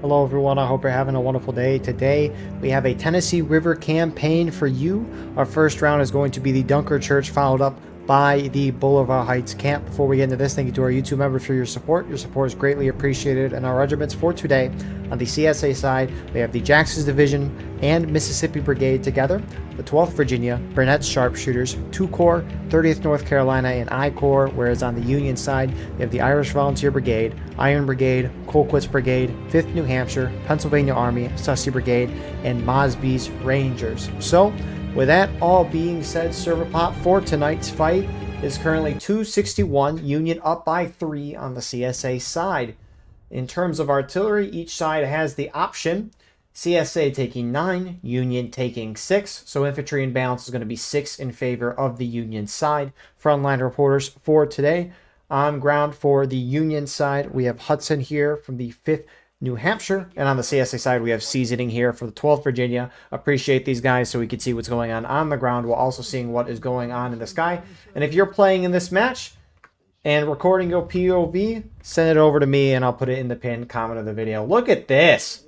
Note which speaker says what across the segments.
Speaker 1: Hello everyone, I hope you're having a wonderful day. Today we have a Tennessee River campaign for you. Our first round is going to be the Dunker Church, followed up by the Bolivar Heights camp. Before we get into this, thank you to our YouTube members for your support. Your support is greatly appreciated. And our regiments for today, on the CSA side, we have the Jackson's Division and Mississippi Brigade together, the 12th Virginia, Burnett's Sharpshooters, 2 Corps, 30th North Carolina, and I Corps, whereas on the Union side, we have the Irish Volunteer Brigade, Iron Brigade, Colquitt's Brigade, 5th New Hampshire, Pennsylvania Army, Sussex Brigade, and Mosby's Rangers. So, with that all being said, server pop for tonight's fight is currently 261, Union up by 3 on the CSA side. In terms of artillery, each side has the option CSA taking 9, Union taking 6, so infantry and balance is going to be 6 in favor of the Union side. Frontline reporters for today. On ground for the Union side, we have Hudson here from the 5th New Hampshire, and on the CSA side, we have Seasoning here for the 12th Virginia. Appreciate these guys so we can see what's going on the ground while also seeing what is going on in the sky. And if you're playing in this match and recording your POV, send it over to me and I'll put it in the pinned comment of the video. Look at this!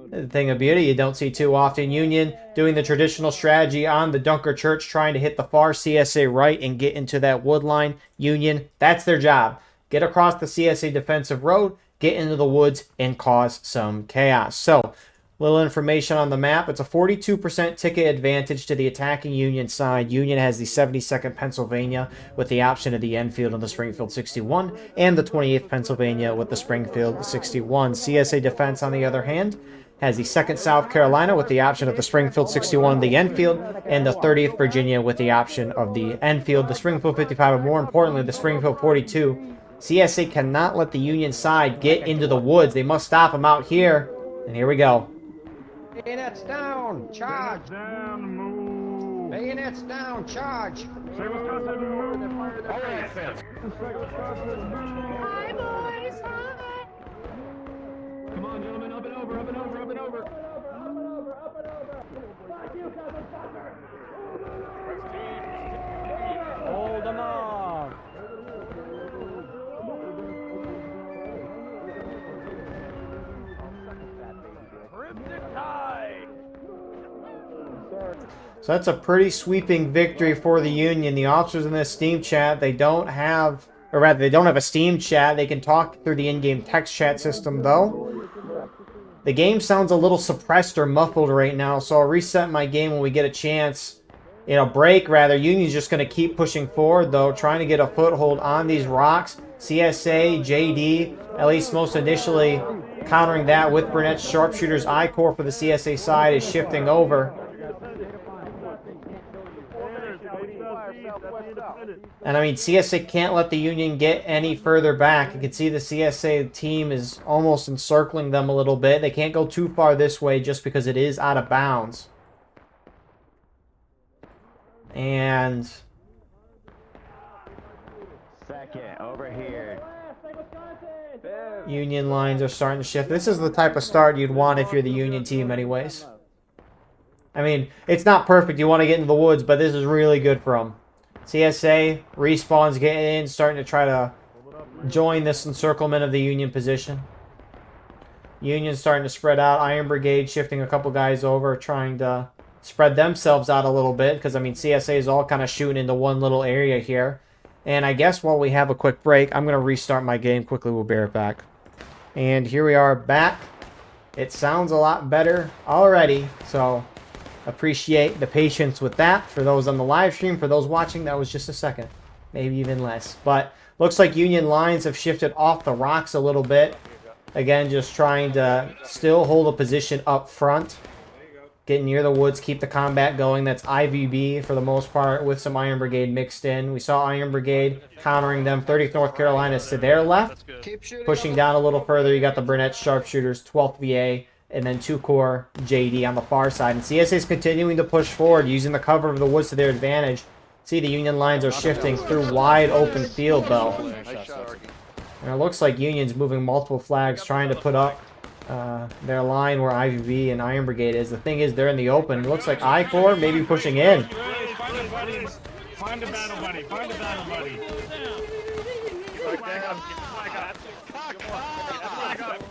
Speaker 1: The thing of beauty you don't see too often. Union doing the traditional strategy on the Dunker Church, trying to hit the far CSA right and get into that wood line. Union, that's their job. Get across the CSA defensive road, get into the woods, and cause some chaos. So, little information on the map. It's a 42% ticket advantage to the attacking Union side. Union has the 72nd Pennsylvania with the option of the Enfield and the Springfield 61, and the 28th Pennsylvania with the Springfield 61. CSA defense, on the other hand, has the 2nd South Carolina with the option of the Springfield 61, the Enfield, and the 30th Virginia with the option of the Enfield, the Springfield 55, but more importantly, the Springfield 42. CSA cannot let the Union side get into the woods. They must stop them out here. And here we go.
Speaker 2: Bayonets down! Charge!
Speaker 3: Down, move!
Speaker 2: Bayonets down! Charge!
Speaker 3: Say Wisconsin, move!
Speaker 4: Hi, boys! Hi!
Speaker 3: Come on, gentlemen, up and over, up and over, up and over!
Speaker 2: Hold them off!
Speaker 1: So that's a pretty sweeping victory for the Union. The officers in this Steam chat, they don't have a Steam chat. They can talk through the in-game text chat system, though. The game sounds a little suppressed or muffled right now, so I'll reset my game when we get a chance. Break, rather. Union's just going to keep pushing forward, though, trying to get a foothold on these rocks. CSA, JD, at least most initially countering that with Burnett's Sharpshooters. I Corps for the CSA side is shifting over. And I mean, CSA can't let the Union get any further back. You can see the CSA team is almost encircling them a little bit. They can't go too far this way just because it is out of bounds. And
Speaker 2: Second, over here.
Speaker 1: Union lines are starting to shift. This is the type of start you'd want if you're the Union team anyways. I mean, it's not perfect. You want to get into the woods, but this is really good for them. CSA respawns, getting in, starting to try to join this encirclement of the Union position. Union starting to spread out. Iron Brigade shifting a couple guys over, trying to spread themselves out a little bit, because, I mean, CSA is all kind of shooting into one little area here. And I guess while we have a quick break, I'm going to restart my game quickly. We'll be right back. And here we are back. It sounds a lot better already, so appreciate the patience with that. For those on the live stream, for those watching, that was just a second, maybe even less. But looks like Union lines have shifted off the rocks a little bit. Again, just trying to still hold a position up front. Get near the woods, keep the combat going. That's IVB for the most part, with some Iron Brigade mixed in. We saw Iron Brigade countering them. 30th North Carolina is to their left. Pushing down a little further, you got the Burnett Sharpshooters, 12th VA, and then 2 Corps JD on the far side. And CSA is continuing to push forward, using the cover of the woods to their advantage. See, the Union lines are shifting through wide open field, though. And it looks like Union's moving multiple flags, trying to put up their line where IVB and Iron Brigade is. The thing is, they're in the open. It looks like I Corps maybe pushing in.
Speaker 3: Find a battle buddy. Find a battle buddy. Flag down. Flag up.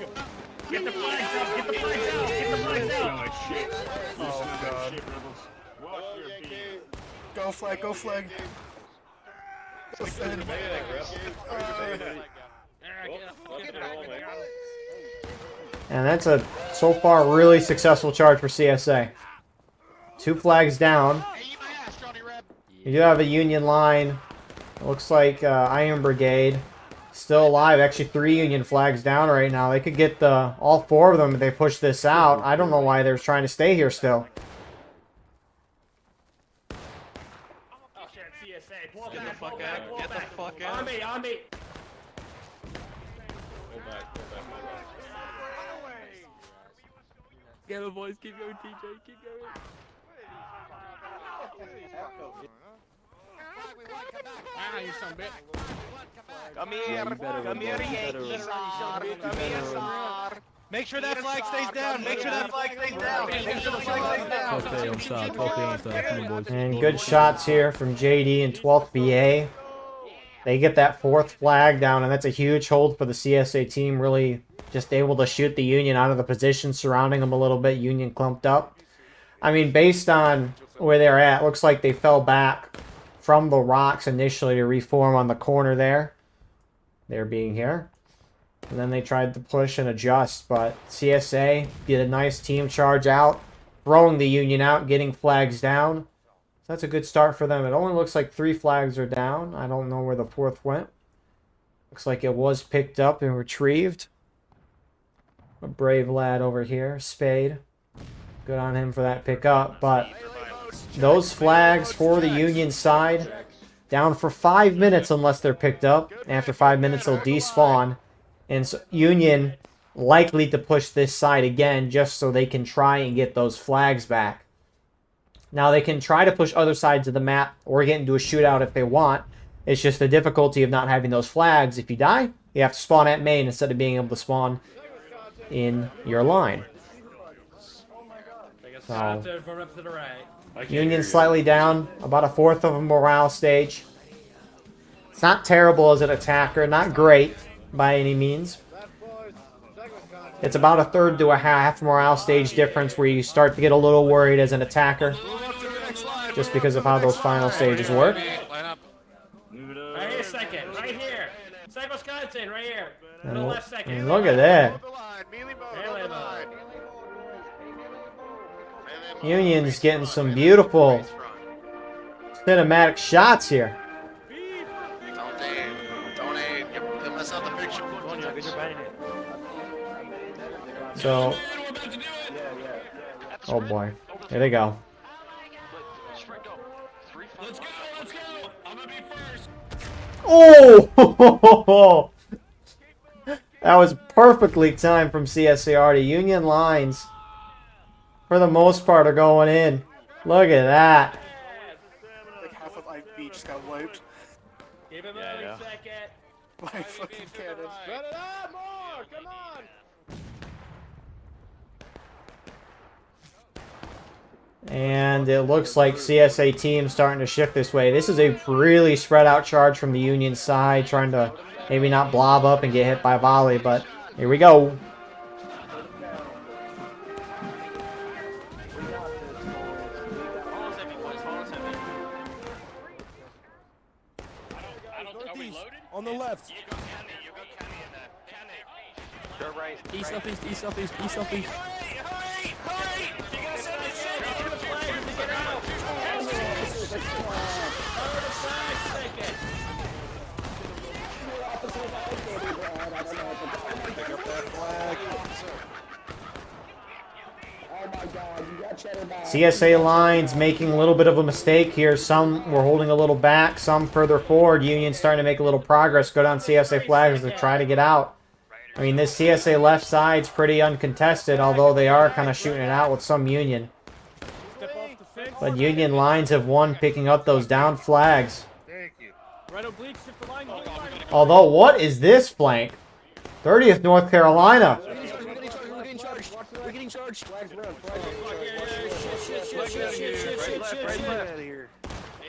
Speaker 3: Get the flags out! Get the flags out! Get the flags out!
Speaker 5: Oh god. Go flag, go flag.
Speaker 1: And that's a, so far, really successful charge for CSA. 2 flags down. You do have a Union line. It looks like Iron Brigade still alive. Actually, 3 Union flags down right now. They could get all 4 of them if they push this out. I don't know why they're trying to stay here still.
Speaker 3: Oh shit, CSA. Pull back, pull back, pull back. Get the fuck out. On me, on me. Get the boys, keep going, TJ, keep going. Ah, you son of a bitch.
Speaker 2: Come here, Yankee star. Come here, star.
Speaker 5: Make sure that flag stays down. Make sure that flag stays down. Make sure the flag stays down.
Speaker 3: Okay, on stop. Okay, on stop. Come on, boys.
Speaker 1: And good shots here from JD and 12th BA. They get that 4th flag down, and that's a huge hold for the CSA team. Really just able to shoot the Union out of the position, surrounding them a little bit. Union clumped up. I mean, based on where they're at, looks like they fell back from the rocks initially to reform on the corner there. They're being here. And then they tried to push and adjust, but CSA did a nice team charge out, throwing the Union out, getting flags down. So that's a good start for them. It only looks like 3 flags are down. I don't know where the 4th went. Looks like it was picked up and retrieved. A brave lad over here, Spade. Good on him for that pickup, but those flags for the Union side down for 5 minutes unless they're picked up. After 5 minutes, they'll despawn. And so Union likely to push this side again just so they can try and get those flags back. Now, they can try to push other sides of the map or get into a shootout if they want. It's just the difficulty of not having those flags. If you die, you have to spawn at main instead of being able to spawn in your line. So, Union slightly down, about a 4th of a morale stage. It's not terrible as an attacker, not great by any means. It's about a 1/3 to a half morale stage difference where you start to get a little worried as an attacker, just because of how those final stages work.
Speaker 3: Right here, second. Right here. Second Wisconsin, right here. To the left second.
Speaker 1: And look at that. Union's getting some beautiful cinematic shots here. So, oh boy, here they go.
Speaker 3: Let's go, let's go. I'm gonna be first.
Speaker 1: Oh! That was perfectly timed from CSAR. The Union lines, for the most part, are going in. Look at that.
Speaker 5: Like half of IB just got wiped.
Speaker 3: Give him a second.
Speaker 5: By fucking cannons.
Speaker 2: Spread it out more. Come on.
Speaker 1: And it looks like CSA team starting to shift this way. This is a really spread out charge from the Union side, trying to maybe not blob up and get hit by volley, but here we go.
Speaker 5: On the left.
Speaker 3: East, southeast, east, southeast, east, southeast.
Speaker 1: CSA lines making a little bit of a mistake here. Some were holding a little back, some further forward. Union starting to make a little progress. Go down CSA flags to try to get out. I mean, this CSA left side's pretty uncontested, although they are kind of shooting it out with some Union. But Union lines have won picking up those down flags. Although, what is this flank? 30th North Carolina.
Speaker 5: We're getting charged. We're getting charged.
Speaker 3: Hey,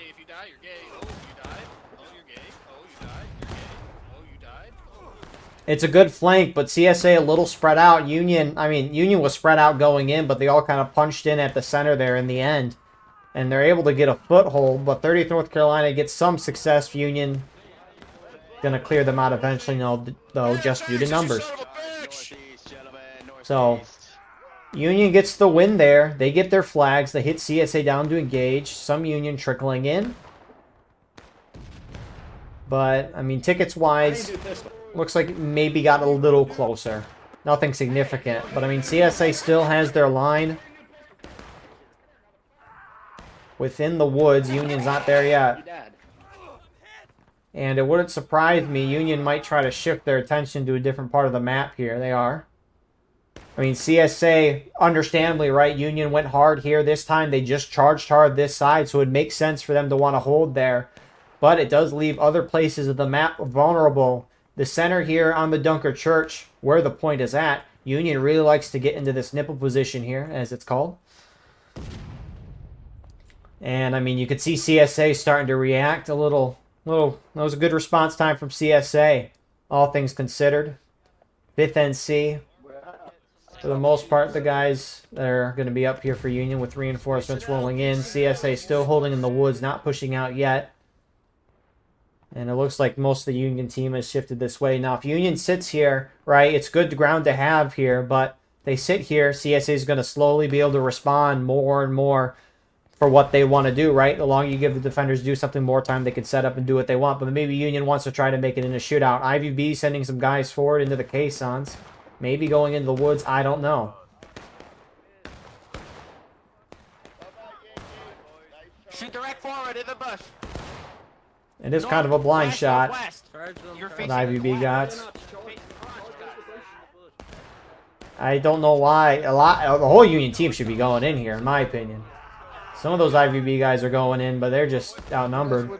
Speaker 3: if you die, you're gay. Oh, you died. Oh, you're gay. Oh, you died. You're gay. Oh, you died.
Speaker 1: It's a good flank, but CSA a little spread out. Union was spread out going in, but they all kind of punched in at the center there in the end. And they're able to get a foothold, but 30th North Carolina gets some success. Union going to clear them out eventually, though, just due to numbers. So, Union gets the win there. They get their flags. They hit CSA down to engage. Some Union trickling in. But, I mean, tickets-wise, looks like it maybe got a little closer. Nothing significant. But, I mean, CSA still has their line within the woods. Union's not there yet. And it wouldn't surprise me. Union might try to shift their attention to a different part of the map here. They are. I mean, CSA, understandably, right? Union went hard here. This time they just charged hard this side, so it makes sense for them to want to hold there. But it does leave other places of the map vulnerable. The center here on the Dunker Church, where the point is at, Union really likes to get into this nipple position here, as it's called. And, I mean, you could see CSA starting to react a little. That was a good response time from CSA, all things considered. 5th NC. For the most part, the guys that are going to be up here for Union with reinforcements rolling in. CSA still holding in the woods, not pushing out yet. And it looks like most of the Union team has shifted this way. Now, if Union sits here, right, it's good ground to have here, but they sit here, CSA is going to slowly be able to respond more and more for what they want to do, right? The longer you give the defenders do something more time, they can set up and do what they want. But maybe Union wants to try to make it in a shootout. IVB sending some guys forward into the caissons. Maybe going into the woods, I don't know.
Speaker 2: Shoot direct forward in the bush.
Speaker 1: It is kind of a blind shot
Speaker 2: You're
Speaker 1: that
Speaker 2: facing
Speaker 1: IVB got. I don't know why. The whole Union team should be going in here, in my opinion. Some of those IVB guys are going in, but they're just outnumbered.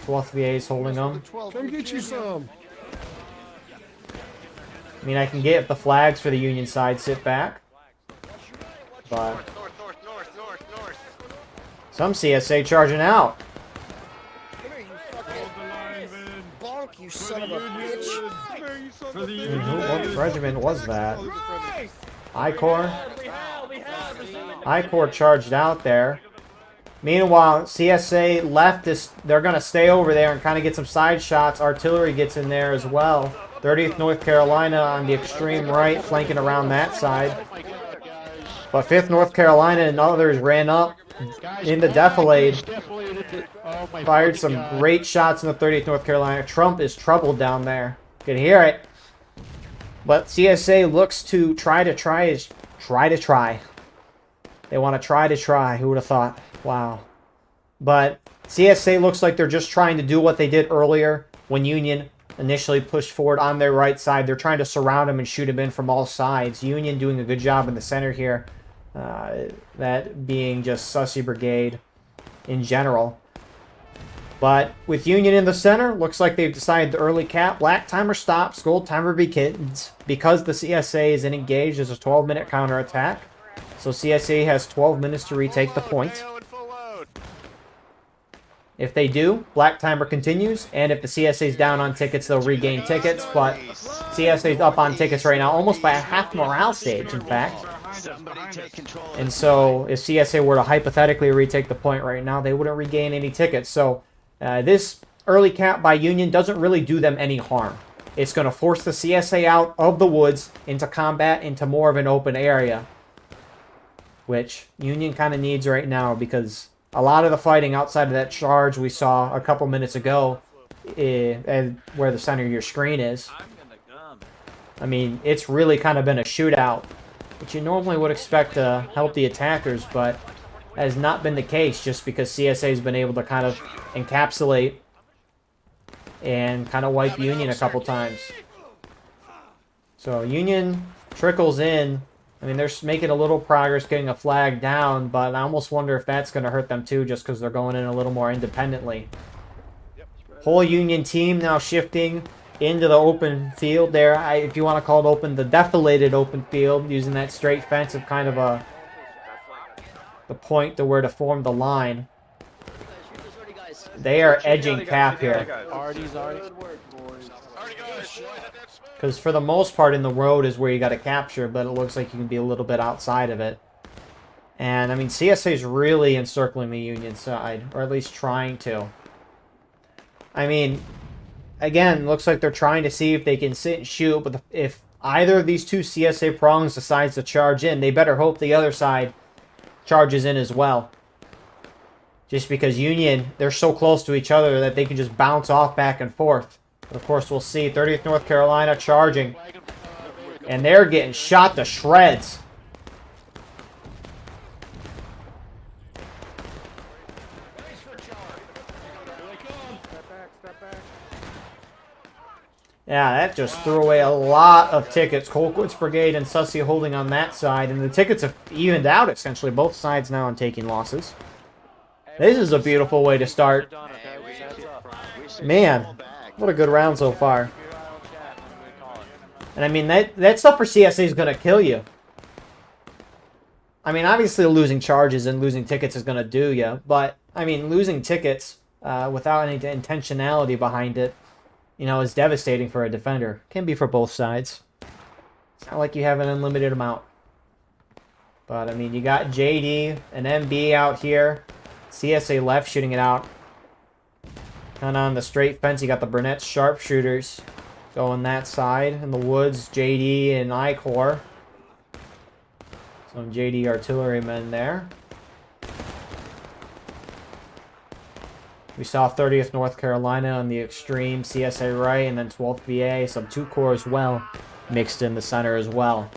Speaker 1: 12th VA is holding them.
Speaker 6: Come get you some.
Speaker 1: I mean, I can get the flags for the Union side sit back. But
Speaker 2: north.
Speaker 1: some CSA charging out.
Speaker 6: Bonk, you son of a bitch.
Speaker 1: What regiment was that? I-Corps? I-Corps charged out there. Meanwhile, CSA left this. They're going to stay over there and kind of get some side shots. Artillery gets in there as well. 30th North Carolina on the extreme right, flanking around that side. But 5th North Carolina and others ran up in the defilade. Fired some great shots in the 30th North Carolina. Trump is troubled down there. You can hear it. But CSA looks to try. They want to try. Who would have thought? Wow. But CSA looks like they're just trying to do what they did earlier when Union initially pushed forward on their right side. They're trying to surround him and shoot him in from all sides. Union doing a good job in the center here. That being just Sussy Brigade in general. But with Union in the center, looks like they've decided the early cap. Black timer stops, gold timer begins. Because the CSA is engaged, there's a 12-minute counterattack. So CSA has 12 minutes to retake the point. If they do, black timer continues, and if the CSA's down on tickets, they'll regain tickets, but CSA's up on tickets right now, almost by a half morale stage, in fact. And so, if CSA were to hypothetically retake the point right now, they wouldn't regain any tickets. So, this early cap by Union doesn't really do them any harm. It's going to force the CSA out of the woods into combat, into more of an open area, which Union kind of needs right now because a lot of the fighting outside of that charge we saw a couple minutes ago, where the center of your screen is, I mean, it's really kind of been a shootout, which you normally would expect to help the attackers, but that has not been the case just because CSA has been able to kind of encapsulate and kind of wipe Union a couple times. So Union trickles in. I mean, they're making a little progress getting a flag down, but I almost wonder if that's going to hurt them too, just because they're going in a little more independently. Whole Union team now shifting into the open field there. If you want to call it open, the defilated open field, using that straight fence of kind of the point to where to form the line. They are edging cap here. Because for the most part in the road is where you got to capture, but it looks like you can be a little bit outside of it. And, I mean, CSA is really encircling the Union side, or at least trying to. I mean, again, looks like they're trying to see if they can sit and shoot, but if either of these two CSA prongs decides to charge in, they better hope the other side charges in as well. Just because Union, they're so close to each other that they can just bounce off back and forth. But of course, we'll see 30th North Carolina charging. And they're getting shot to shreds. Yeah, that just threw away a lot of tickets. Colquitt's Brigade and Sussy holding on that side. And the tickets have evened out, essentially. Both sides now on taking losses. This is a beautiful way to start. Man, what a good round so far. And I mean, that stuff for CSA is going to kill you. I mean, obviously losing charges and losing tickets is going to do you. But, I mean, losing tickets without any intentionality behind it, you know, is devastating for a defender. Can be for both sides. It's not like you have an unlimited amount. But, I mean, you got JD and MB out here. CSA left shooting it out. Kind of on the straight fence, you got the Burnett sharpshooters going that side. In the woods, JD and I-Corps. Some JD artillerymen there. We saw 30th North Carolina on the extreme, CSA right, and then 12th VA, some 2 Corps as well, mixed in the center as well.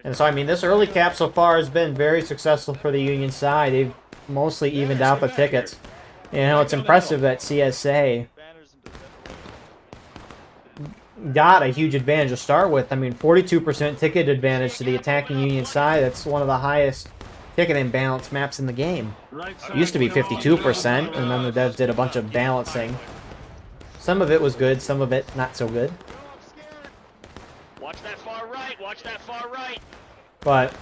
Speaker 1: And so, I mean, this early cap so far has been very successful for the Union side. They've mostly evened out the tickets. You know, it's impressive that CSA got a huge advantage to start with. I mean, 42% ticket advantage to the attacking Union side. That's one of the highest ticket imbalance maps in the game. It used to be 52%, and then the devs did a bunch of balancing. Some of it was good, some of it not so good.
Speaker 5: Watch that far right. Watch that far right.
Speaker 1: But,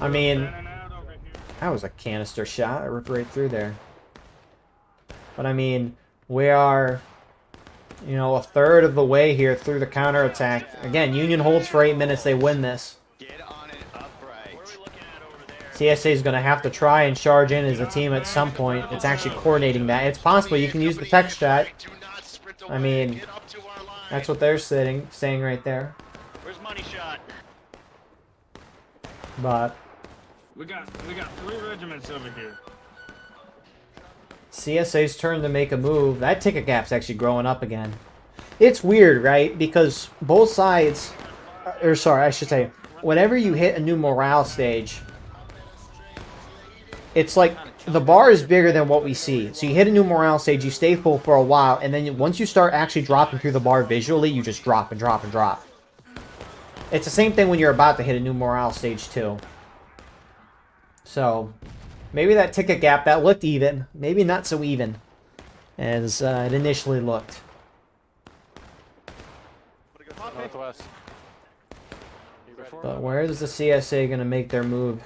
Speaker 1: I mean, that was a canister shot. I ripped right through there. But, I mean, we are, you know, a third of the way here through the counterattack. Again, Union holds for 8 minutes. They win this.
Speaker 5: Get on it upright.
Speaker 1: CSA is going to have to try and charge in as a team at some point. It's actually coordinating that. It's possible you can use the tech shot. I mean, that's what they're saying right there.
Speaker 5: Where's money shot?
Speaker 1: But
Speaker 3: We got 3 regiments over here.
Speaker 1: CSA's turn to make a move. That ticket gap's actually growing up again. It's weird, right? Because both sides, or sorry, I should say, whenever you hit a new morale stage, it's like the bar is bigger than what we see. So you hit a new morale stage, you stay full for a while, and then once you start actually dropping through the bar visually, you just drop and drop and drop. It's the same thing when you're about to hit a new morale stage too. So maybe that ticket gap, that looked even, maybe not so even as it initially looked. But where is the CSA going to make their move?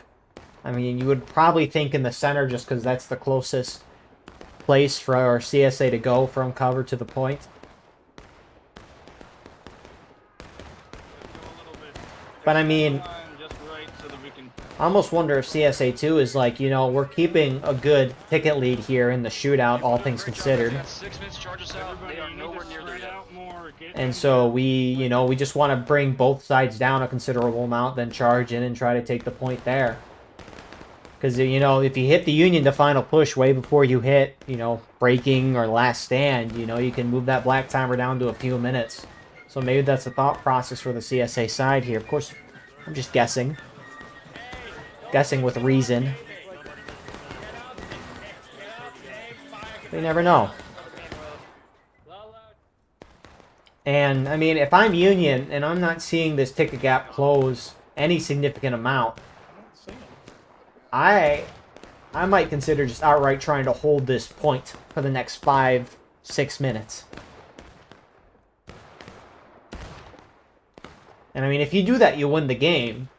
Speaker 1: I mean, you would probably think in the center just because that's the closest place for our CSA to go from cover to the point. But I mean, I almost wonder if CSA 2 is like, you know, we're keeping a good ticket lead here in the shootout, all things considered.
Speaker 5: 6 minutes, charge us out. They are nowhere near there yet.
Speaker 1: And so we, you know, we just want to bring both sides down a considerable amount, then charge in and try to take the point there. Because, you know, if you hit the Union to final push way before you hit, you know, breaking or last stand, you know, you can move that black timer down to a few minutes. So maybe that's the thought process for the CSA side here. Of course, I'm just guessing. Guessing with reason. You never know. And, I mean, if I'm Union and I'm not seeing this ticket gap close any significant amount, I might consider just outright trying to hold this point for the next 5-6 minutes. And I mean, if you do that, you win the game.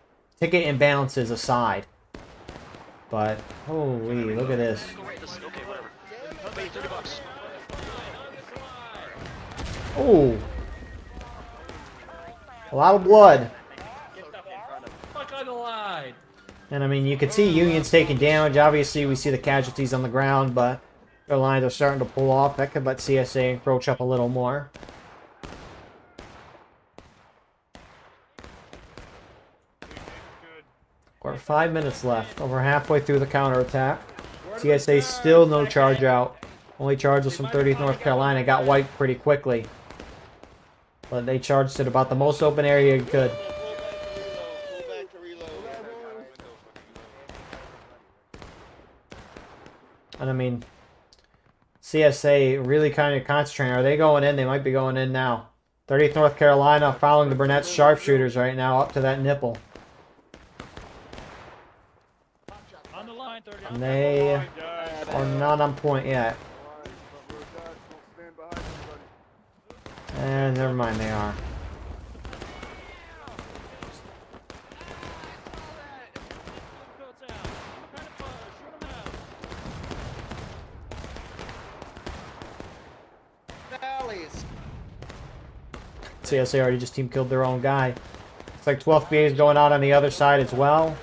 Speaker 1: Ticket imbalances aside. But, holy, look at this.
Speaker 5: Okay, whatever. I'll pay you $30.
Speaker 1: Ooh. A lot of blood.
Speaker 3: Get the fuck on the line.
Speaker 1: And I mean, you can see Union's taking damage. Obviously, we see the casualties on the ground, but their lines are starting to pull off. That could let CSA encroach up a little more. We're 5 minutes left. Over halfway through the counterattack. CSA still no charge out. Only charges from 30th North Carolina. Got wiped pretty quickly. But they charged at about the most open area you could. And I mean, CSA really kind of concentrating. Are they going in? They might be going in now. 30th North Carolina following the Burnett's sharpshooters right now up to that nipple. And they are not on point yet. And never mind, they are. CSA already just team killed their own guy. It's like 12th BA is going out on the other side as well.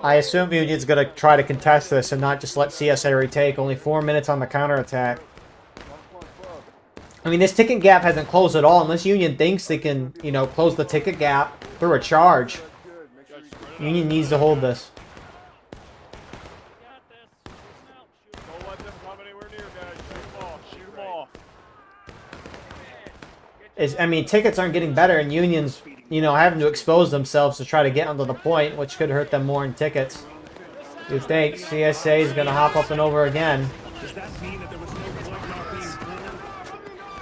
Speaker 1: I assume Union's going to try to contest this and not just let CSA retake. Only 4 minutes on the counterattack. I mean, this ticket gap hasn't closed at all unless Union thinks they can, you know, close the ticket gap through a charge. Union needs to hold this. I mean, tickets aren't getting better, and Union's, you know, having to expose themselves to try to get onto the point, which could hurt them more in tickets. You think CSA is going to hop up and over again?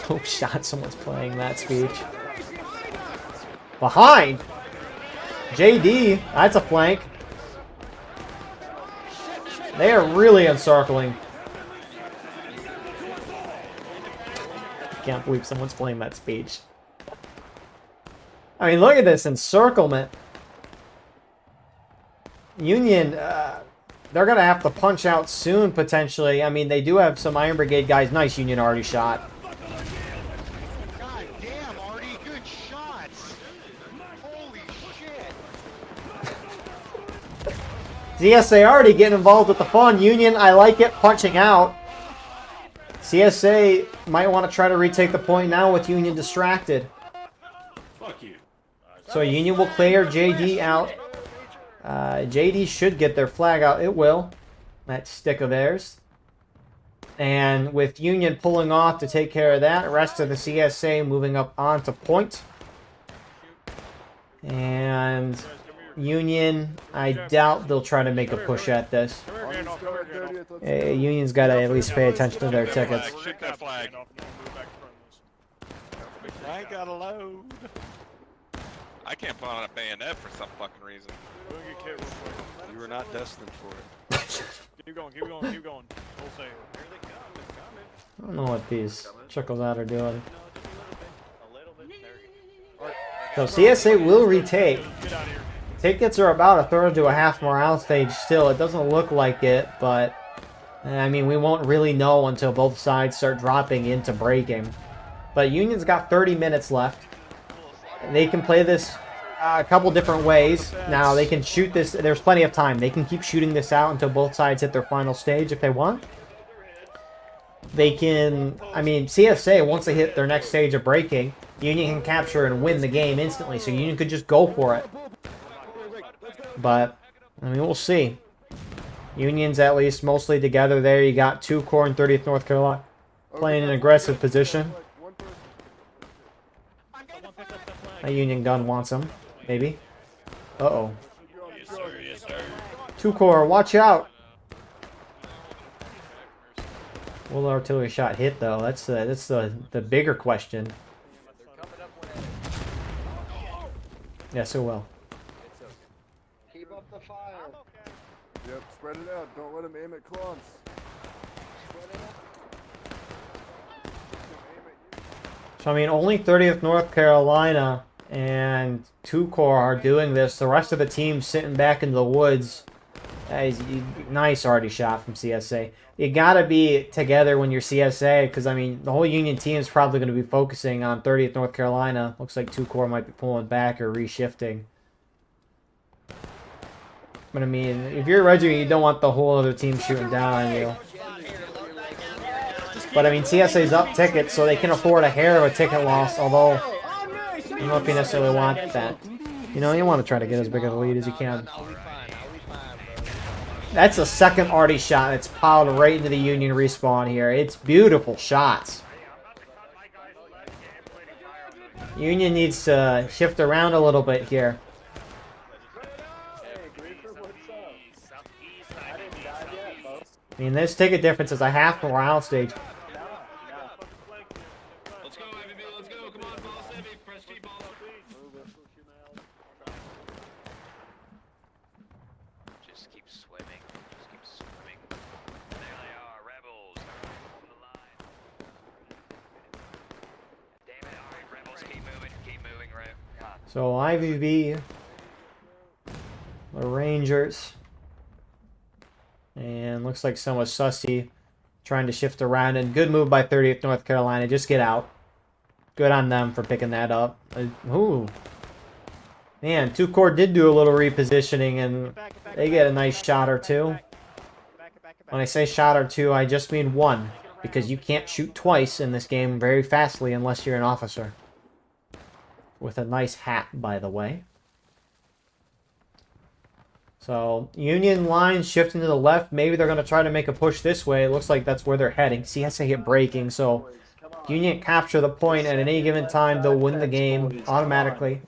Speaker 1: Oh, shot! Someone's playing that speech. Behind! JD, that's a flank. They are really encircling. Can't believe someone's playing that speech. I mean, look at this encirclement. Union, they're going to have to punch out soon, potentially. I mean, they do have some Iron Brigade guys. Nice, Union already shot.
Speaker 5: God damn, Artie, good shots. Holy shit.
Speaker 1: CSA already getting involved with the fun. Union, I like it, punching out. CSA might want to try to retake the point now with Union distracted.
Speaker 3: Fuck you.
Speaker 1: So Union will clear JD out. JD should get their flag out. It will. That stick of theirs. And with Union pulling off to take care of that, rest of the CSA moving up onto point. And Union, I doubt they'll try to make a push at this. Union's got to at least pay attention to their tickets.
Speaker 7: Shoot that flag.
Speaker 5: I ain't got a load.
Speaker 7: I can't put on a bayonet for some fucking reason.
Speaker 5: You were not destined for it.
Speaker 8: Keep going, keep going, keep going. We'll save.
Speaker 1: I don't know what these trickles out are doing. So CSA will retake. Tickets are about a third to a half morale stage still. It doesn't look like it, but I mean, we won't really know until both sides start dropping into breaking. But Union's got 30 minutes left. They can play this a couple different ways. Now, they can shoot this. There's plenty of time. They can keep shooting this out until both sides hit their final stage if they want. They can, I mean, CSA, once they hit their next stage of breaking, Union can capture and win the game instantly. So Union could just go for it. But, I mean, we'll see. Union's at least mostly together there. You got 2 Corps and 30th North Carolina playing an aggressive position. A Union gun wants him, maybe. Uh-oh.
Speaker 3: Yes, sir. Yes, sir.
Speaker 1: 2 Corps, watch out! Will the artillery shot hit, though? That's the bigger question. Yes, it will.
Speaker 5: Keep up the fire.
Speaker 9: Yep, spread it out. Don't let them aim at clumps.
Speaker 1: So, I mean, only 30th North Carolina and 2 Corps are doing this. The rest of the team's sitting back in the woods Nice arty shot from CSA. You gotta be together when you're CSA, because I mean the whole Union team is probably going to be focusing on 30th North Carolina. Looks like 2 Corps might be pulling back or reshifting. But I mean, if you're a regiment, you don't want the whole other team shooting down on you. But I mean, CSA's up tickets, so they can afford a hair of a ticket loss. Although I don't know if you necessarily want that. You know, you want to try to get as big of a lead as you can. That's a second arty shot that's piled right into the Union respawn here. It's beautiful shots. Union needs to shift around a little bit here. I mean, this ticket difference is a half morale stage.
Speaker 3: Let's go, IVB, let's go. Come on, ball heavy. Press G, ball.
Speaker 2: Just keep swimming. Just keep swimming. There they are, rebels. On the line. Damn it, alright, rebels, keep moving, right?
Speaker 1: So IVB, the Rangers, and looks like some was Sussy trying to shift around. And good move by 30th North Carolina. Just get out. Good on them for picking that up. Ooh. Man, 2 Corps did do a little repositioning, and they get a nice shot or two. When I say shot or two, I just mean one, because you can't shoot twice in this game very fastly unless you're an officer. With a nice hat, by the way. So, Union line shifting to the left. Maybe they're going to try to make a push this way. It looks like that's where they're heading. CSA hit breaking, so Union capture the point at any given time. They'll win the game automatically.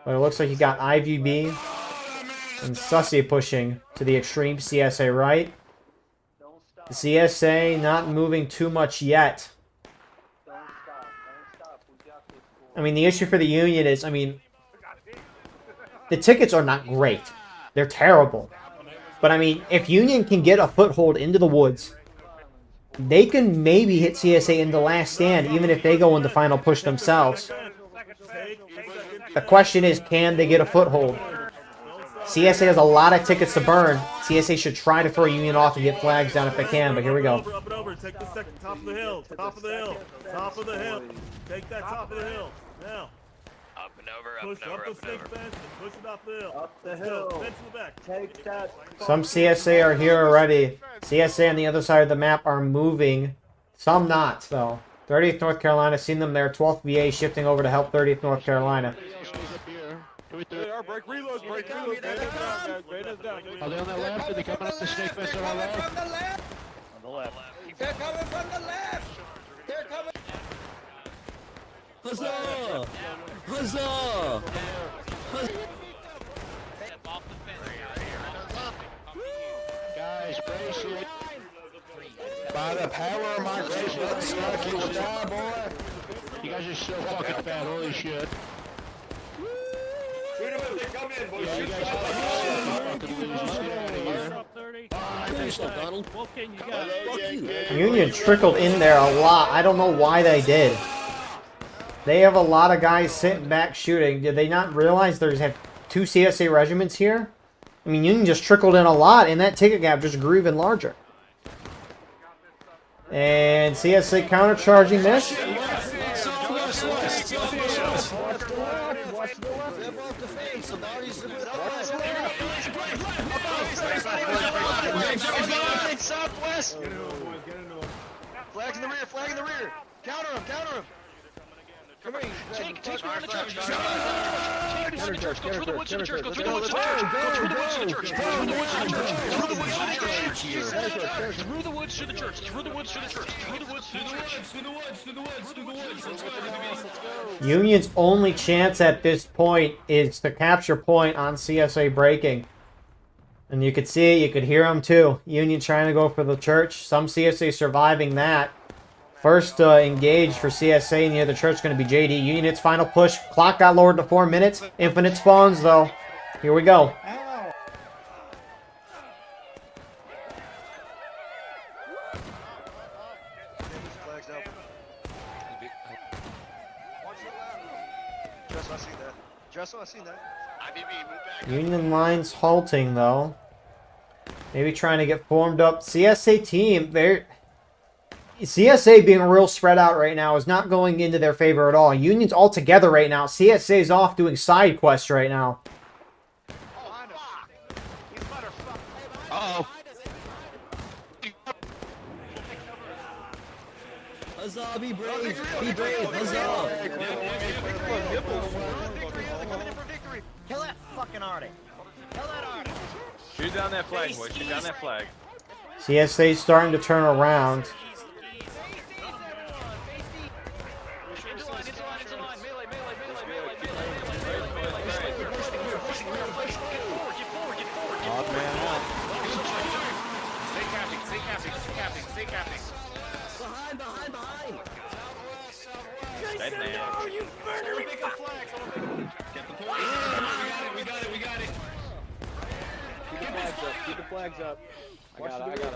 Speaker 1: But it looks like you got IVB and Sussy pushing to the extreme CSA right. The CSA not moving too much yet. I mean, the issue for the Union is, I mean, the tickets are not great. They're terrible. But, I mean, if Union can get a foothold into the woods, they can maybe hit CSA in the last stand, even if they go in the final push themselves. The question is, can they get a foothold? CSA has a lot of tickets to burn. CSA should try to throw Union off and get flags down if they can, but here we go.
Speaker 8: Up and over. Take the second. Top of the hill. Top of the hill. Top of the hill. Take that top of the hill. Now.
Speaker 2: Up and over,
Speaker 8: Push up the stick fence and push it up the hill.
Speaker 6: Up the hill.
Speaker 8: Fence in the back.
Speaker 6: Take that.
Speaker 1: Some CSA are here already. CSA on the other side of the map are moving. Some not, though. 30th North Carolina, seen them there. 12th VA shifting over to help 30th North Carolina.
Speaker 8: They are break reload. Break reload.
Speaker 5: Are they on that left? Are they coming up the snake fence on our left?
Speaker 8: On the left.
Speaker 5: They're coming from the left! They're coming!
Speaker 6: Huzzah! Huzzah!
Speaker 5: Guys, brace it. By the power of my grace, let's suck his die, boy. You guys are so fucking fat, holy shit.
Speaker 8: Shoot him if they come in, boys.
Speaker 5: Yeah, you guys are fucking losers. Get out of here.
Speaker 1: Union trickled in there a lot. I don't know why they did. They have a lot of guys sitting back shooting. Did they not realize there's 2 CSA regiments here? I mean, Union just trickled in a lot, and that ticket gap just grew even larger. And CSA countercharging this.
Speaker 5: Southwest! Flag in the rear, flag in the rear! Counter him, counter him! Come here, take around the church! Take around the church! Go through the woods to the church! Go through the woods to the church! Go through the woods to the church! Through the woods to the church! Through the woods to the church! Through the woods to the church! Through the woods to the church! Through the woods to the church! Through the woods! Through the woods! Through the woods! Let's go!
Speaker 1: Union's only chance at this point is to capture point on CSA breaking. And you could see it, you could hear them too. Union trying to go for the church. Some CSA surviving that. First engage for CSA near the church going to be JD. Union its final push. Clock got lowered to 4 minutes. Infinite spawns though. Here we go. Union lines halting though. Maybe trying to get formed up. CSA team, CSA being real spread out right now is not going into their favor at all. Union's all together right now. CSA's off doing side quests right now.
Speaker 7: Uh-oh.
Speaker 6: Huzzah, be brave! Be brave! Huzzah! Kill that fucking Arctic! Kill that Arctic!
Speaker 3: Shoot down that flag, boy. Shoot down that flag.
Speaker 1: CSA's starting to turn around.
Speaker 3: Stay capping.
Speaker 6: Behind!
Speaker 3: Dead man. We got it.
Speaker 5: Keep the flags up. I got it.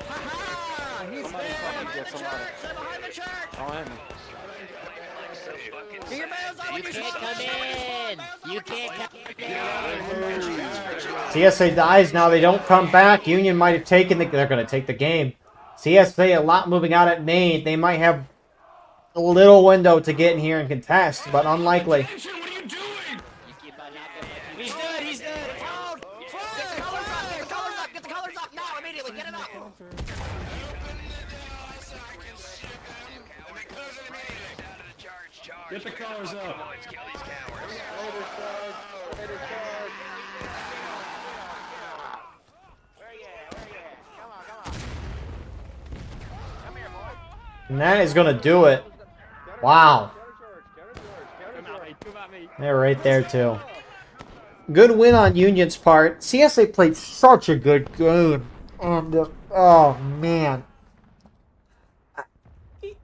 Speaker 6: Ha-ha! He's there!
Speaker 5: Get somebody.
Speaker 6: Stay behind the church!
Speaker 5: Oh, Henry.
Speaker 6: Get your bands on when you come in! You can't come in!
Speaker 1: CSA dies now. They don't come back. Union might have taken the... They're going to take the game. CSA a lot moving out at main. They might have a little window to get in here and contest, but unlikely.
Speaker 3: What are you doing?
Speaker 6: He's dead! Out! Get the colors up! Get the colors up now! Immediately! Get it up!
Speaker 3: Get the colors up.
Speaker 1: And that is going to do it. Wow. They're right there, too. Good win on Union's part. CSA played such a good game. And, oh, man.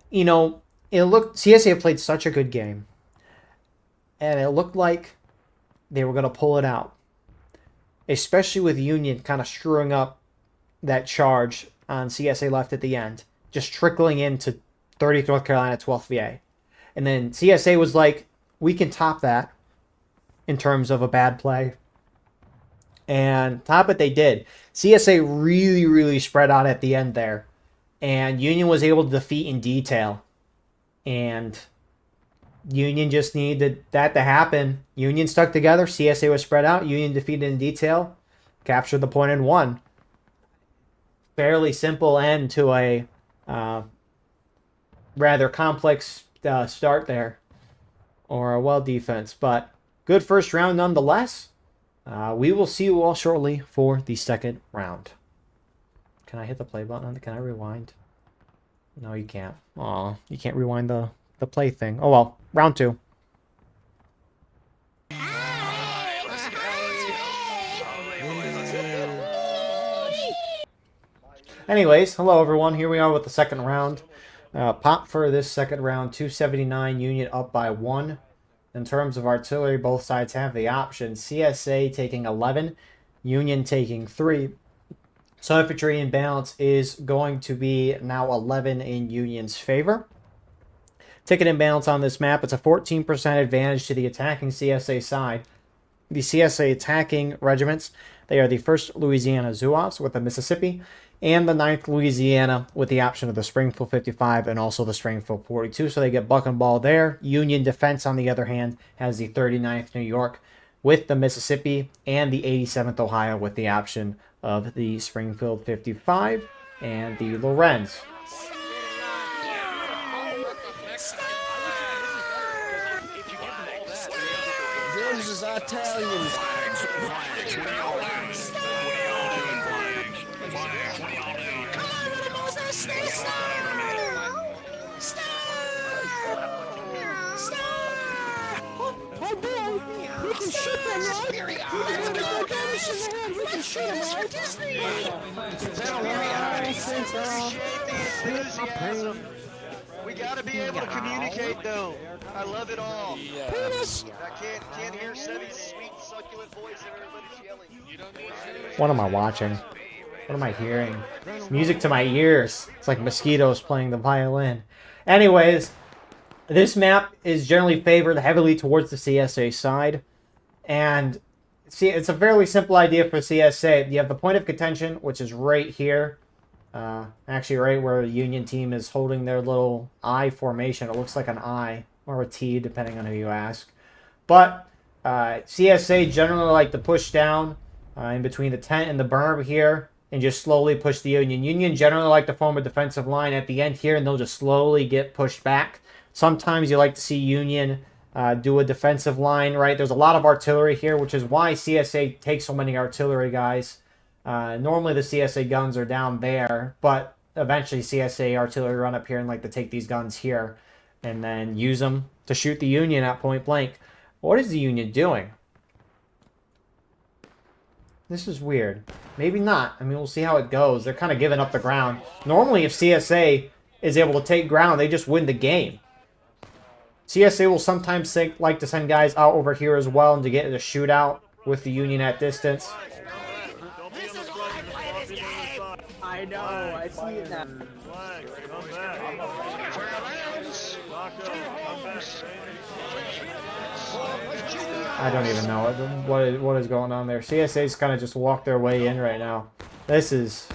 Speaker 1: You know, CSA played such a good game. And it looked like they were going to pull it out. Especially with Union kind of screwing up that charge on CSA left at the end. Just trickling into 30th North Carolina, 12th VA. And then CSA was like, we can top that in terms of a bad play. And top it they did. CSA really, really spread out at the end there. And Union was able to defeat in detail. And Union just needed that to happen. Union stuck together. CSA was spread out. Union defeated in detail. Captured the point and won. Fairly simple end to a rather complex start there. Or a well defense. But good first round nonetheless. We will see you all shortly for the second round. Can I hit the play button? Can I rewind? No, you can't. Aw, you can't rewind the play thing. Oh well, round 2. Anyways, hello everyone. Here we are with the second round. Pop for this second round, 279, Union up by 1. In terms of artillery, both sides have the option. CSA taking 11, Union taking 3. So infantry imbalance is going to be now 11 in Union's favor. Ticket imbalance on this map, it's a 14% advantage to the attacking CSA side. The CSA attacking regiments, they are the 1st Louisiana Zouaves with the Mississippi, and the 9th Louisiana with the option of the Springfield 55 and also the Springfield 42. So they get buck and ball there. Union Defense, on the other hand, has the 39th New York with the Mississippi and the 87th Ohio with the option of the Springfield 55 and the Lorenz.
Speaker 6: This is Italian.
Speaker 4: Oh boy, we can shoot them, right? We can get more damage in the head. We can shoot them, right?
Speaker 5: We gotta be able to communicate, though. I love it all.
Speaker 4: Penis!
Speaker 5: I can't hear Sevy's sweet, succulent voice and everybody's yelling.
Speaker 1: What am I watching? What am I hearing? Music to my ears. It's like mosquitoes playing the violin. Anyways, this map is generally favored heavily towards the CSA side. And see, it's a fairly simple idea for CSA. You have the point of contention, which is right here. Actually, right where the Union team is holding their little I formation. It looks like an I or a T, depending on who you ask. But CSA generally like to push down in between the tent and the berm here and just slowly push the Union. Union generally like to form a defensive line at the end here, and they'll just slowly get pushed back. Sometimes you like to see Union do a defensive line, right? There's a lot of artillery here, which is why CSA takes so many artillery guys. Normally the CSA guns are down there, but eventually CSA artillery run up here and like to take these guns here and then use them to shoot the Union at point blank. What is the Union doing? This is weird. Maybe not. I mean, we'll see how it goes. They're kind of giving up the ground. Normally, if CSA is able to take ground, they just win the game. CSA will sometimes like to send guys out over here as well and to get in a shootout with the Union at distance.
Speaker 6: This is why I play this game.
Speaker 8: I know, I see it now. Flag, come back.
Speaker 1: I don't even know what is going on there. CSA's kind of just walked their way in right now. This is...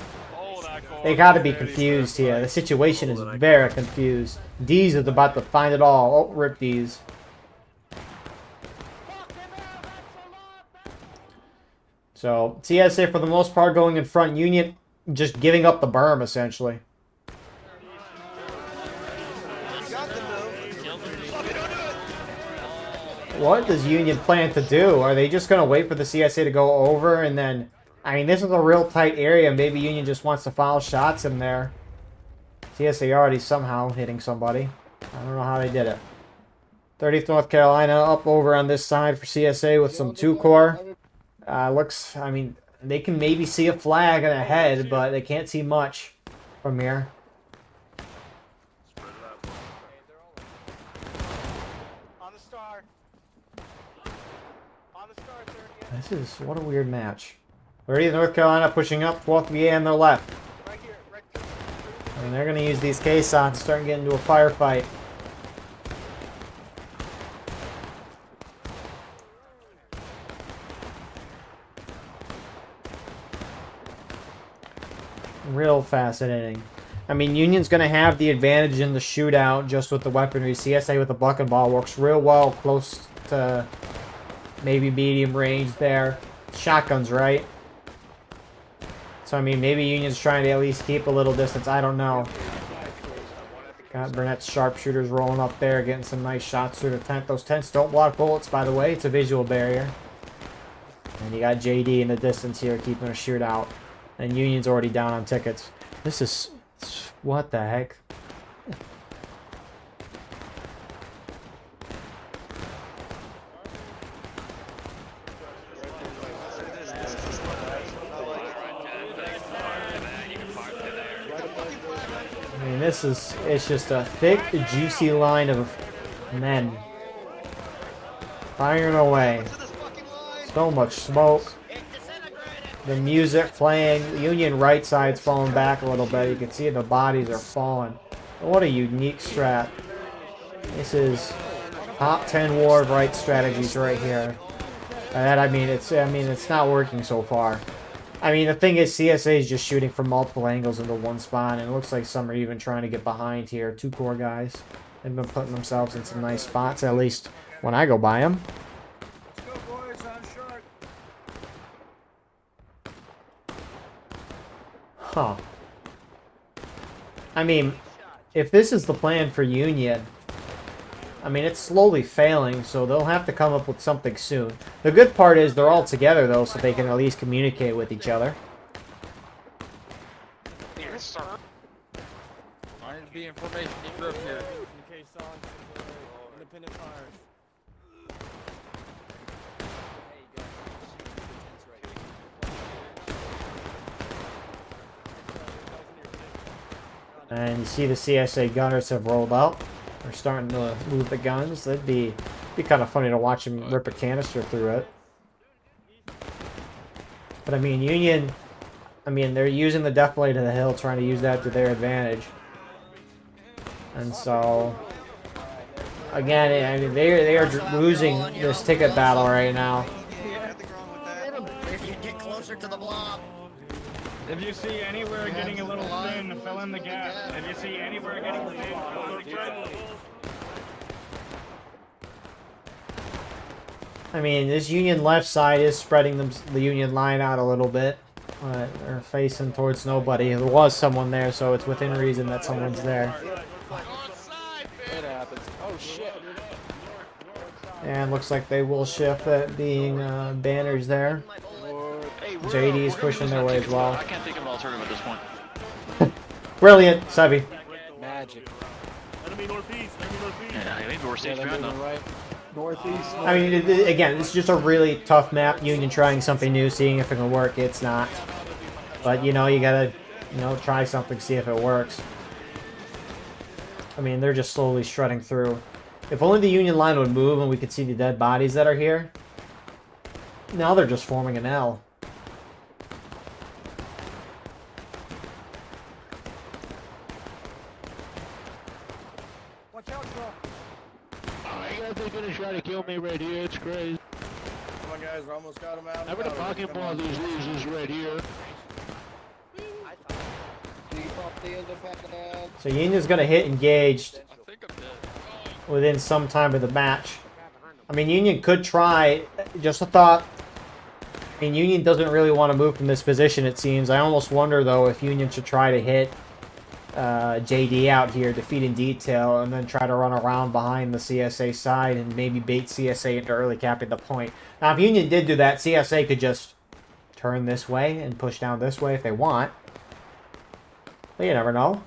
Speaker 1: They got to be confused here. The situation is very confused. D's is about to find it all. Oh, rip D's. So, CSA for the most part going in front. Union just giving up the berm, essentially. What does Union plan to do? Are they just going to wait for the CSA to go over and then... I mean, this is a real tight area. Maybe Union just wants to foul shots in there. CSA already somehow hitting somebody. I don't know how they did it. 30th North Carolina up over on this side for CSA with some 2-core. Looks, I mean, they can maybe see a flag and a head, but they can't see much from here. This is, what a weird match. 30th North Carolina pushing up, 4th VA on their left. And they're going to use these caissons, start getting into a firefight. Real fascinating. I mean, Union's going to have the advantage in the shootout just with the weaponry. CSA with the buck and ball works real well close to maybe medium range there. Shotguns, right? So, I mean, maybe Union's trying to at least keep a little distance. I don't know. Got Burnett's sharpshooters rolling up there, getting some nice shots through the tent. Those tents don't block bullets, by the way. It's a visual barrier. And you got JD in the distance here, keeping a shootout. And Union's already down on tickets. This is... what the heck? I mean, this is... it's just a thick, juicy line of men. Firing away. So much smoke. The music playing. The Union right side's falling back a little bit. You can see the bodies are falling. What a unique strat. This is top 10 war of right strategies right here. And I mean it's not working so far. I mean, the thing is, CSA is just shooting from multiple angles into one spot, and it looks like some are even trying to get behind here. 2-core guys. They've been putting themselves in some nice spots, at least when I go by them. Huh. I mean, if this is the plan for Union, I mean, it's slowly failing, so they'll have to come up with something soon. The good part is they're all together, though, so they can at least communicate with each other.
Speaker 5: Yes, sir.
Speaker 3: R&B information group here.
Speaker 8: Independent fires.
Speaker 1: And you see the CSA gunners have rolled out. They're starting to move the guns. That'd be kind of funny to watch them rip a canister through it. But I mean, Union, I mean, they're using the death blade to the hill, trying to use that to their advantage. And so, again, I mean, they are losing this ticket battle right now.
Speaker 6: closer to the blob.
Speaker 3: If you see anywhere getting a little thin, fill in the gap. If you see anywhere getting thin, fill in the gap.
Speaker 1: I mean, this Union left side is spreading the Union line out a little bit. They're facing towards nobody. There was someone there, so it's within reason that someone's there.
Speaker 5: It happens. Oh shit.
Speaker 1: And looks like they will shift that being banners there.
Speaker 5: Hey,
Speaker 1: JD's pushing their way as well.
Speaker 5: I can't think of an alternative at this point.
Speaker 1: Brilliant, Sevi.
Speaker 5: Magic.
Speaker 8: Enemy northeast. Enemy northeast.
Speaker 5: Yeah, maybe we're safe ground though.
Speaker 9: Right. Northeast.
Speaker 1: I mean, again, it's just a really tough map. Union trying something new, seeing if it can work. It's not. But, you know, you gotta, you know, try something, see if it works. I mean, they're just slowly shredding through. If only the Union line would move and we could see the dead bodies that are here. Now they're just forming an L.
Speaker 4: Watch out, bro.
Speaker 5: They're gonna try to kill me right here. It's crazy.
Speaker 8: Come on, guys. We almost got him out.
Speaker 5: I'm gonna pocket ball these losers right here.
Speaker 1: So Union's gonna hit engaged
Speaker 7: I think I'm dead.
Speaker 1: within some time of the match. I mean, Union could try. Just a thought. I mean, Union doesn't really want to move from this position, it seems. I almost wonder, though, if Union should try to hit JD out here, defeat in detail, and then try to run around behind the CSA side and maybe bait CSA into early capping the point. Now, if Union did do that, CSA could just turn this way and push down this way if they want. But you never know.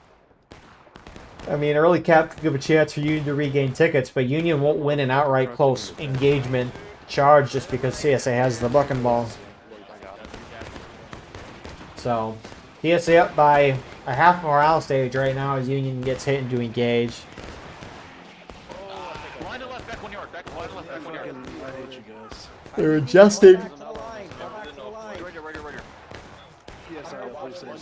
Speaker 1: I mean, early cap could give a chance for Union to regain tickets, but Union won't win an outright close engagement charge just because CSA has the bucking balls. So, CSA up by a half morale stage right now as Union gets hit into engage.
Speaker 5: Line to left, back 1 yard. Back line to left, back 1 yard.
Speaker 9: I hate you guys.
Speaker 1: They're adjusting.
Speaker 5: Right here, right here, right here.
Speaker 9: Yes, I appreciate it.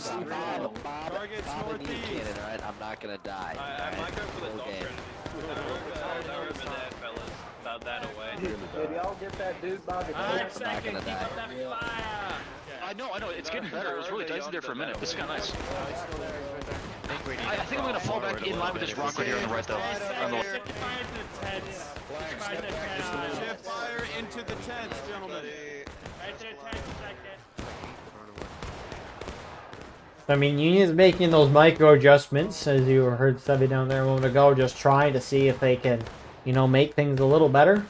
Speaker 8: Targets northeast.
Speaker 6: Alright, I'm not gonna die.
Speaker 2: I might go for the doctrine. Over there, fellas. About that away.
Speaker 9: Did y'all get that dude by the
Speaker 3: Alright, second, keep up that fire.
Speaker 5: I know, it's getting better. It was really dicey there for a minute. This is kind of nice. I think I'm gonna fall back in line with this rock right here on the right, though. On the left.
Speaker 3: Shift fire into the tents.
Speaker 8: Shift fire into the tents, gentlemen.
Speaker 3: Right there, tents, second.
Speaker 1: I mean, Union's making those micro adjustments, as you heard Sebi down there a moment ago, just trying to see if they can, you know, make things a little better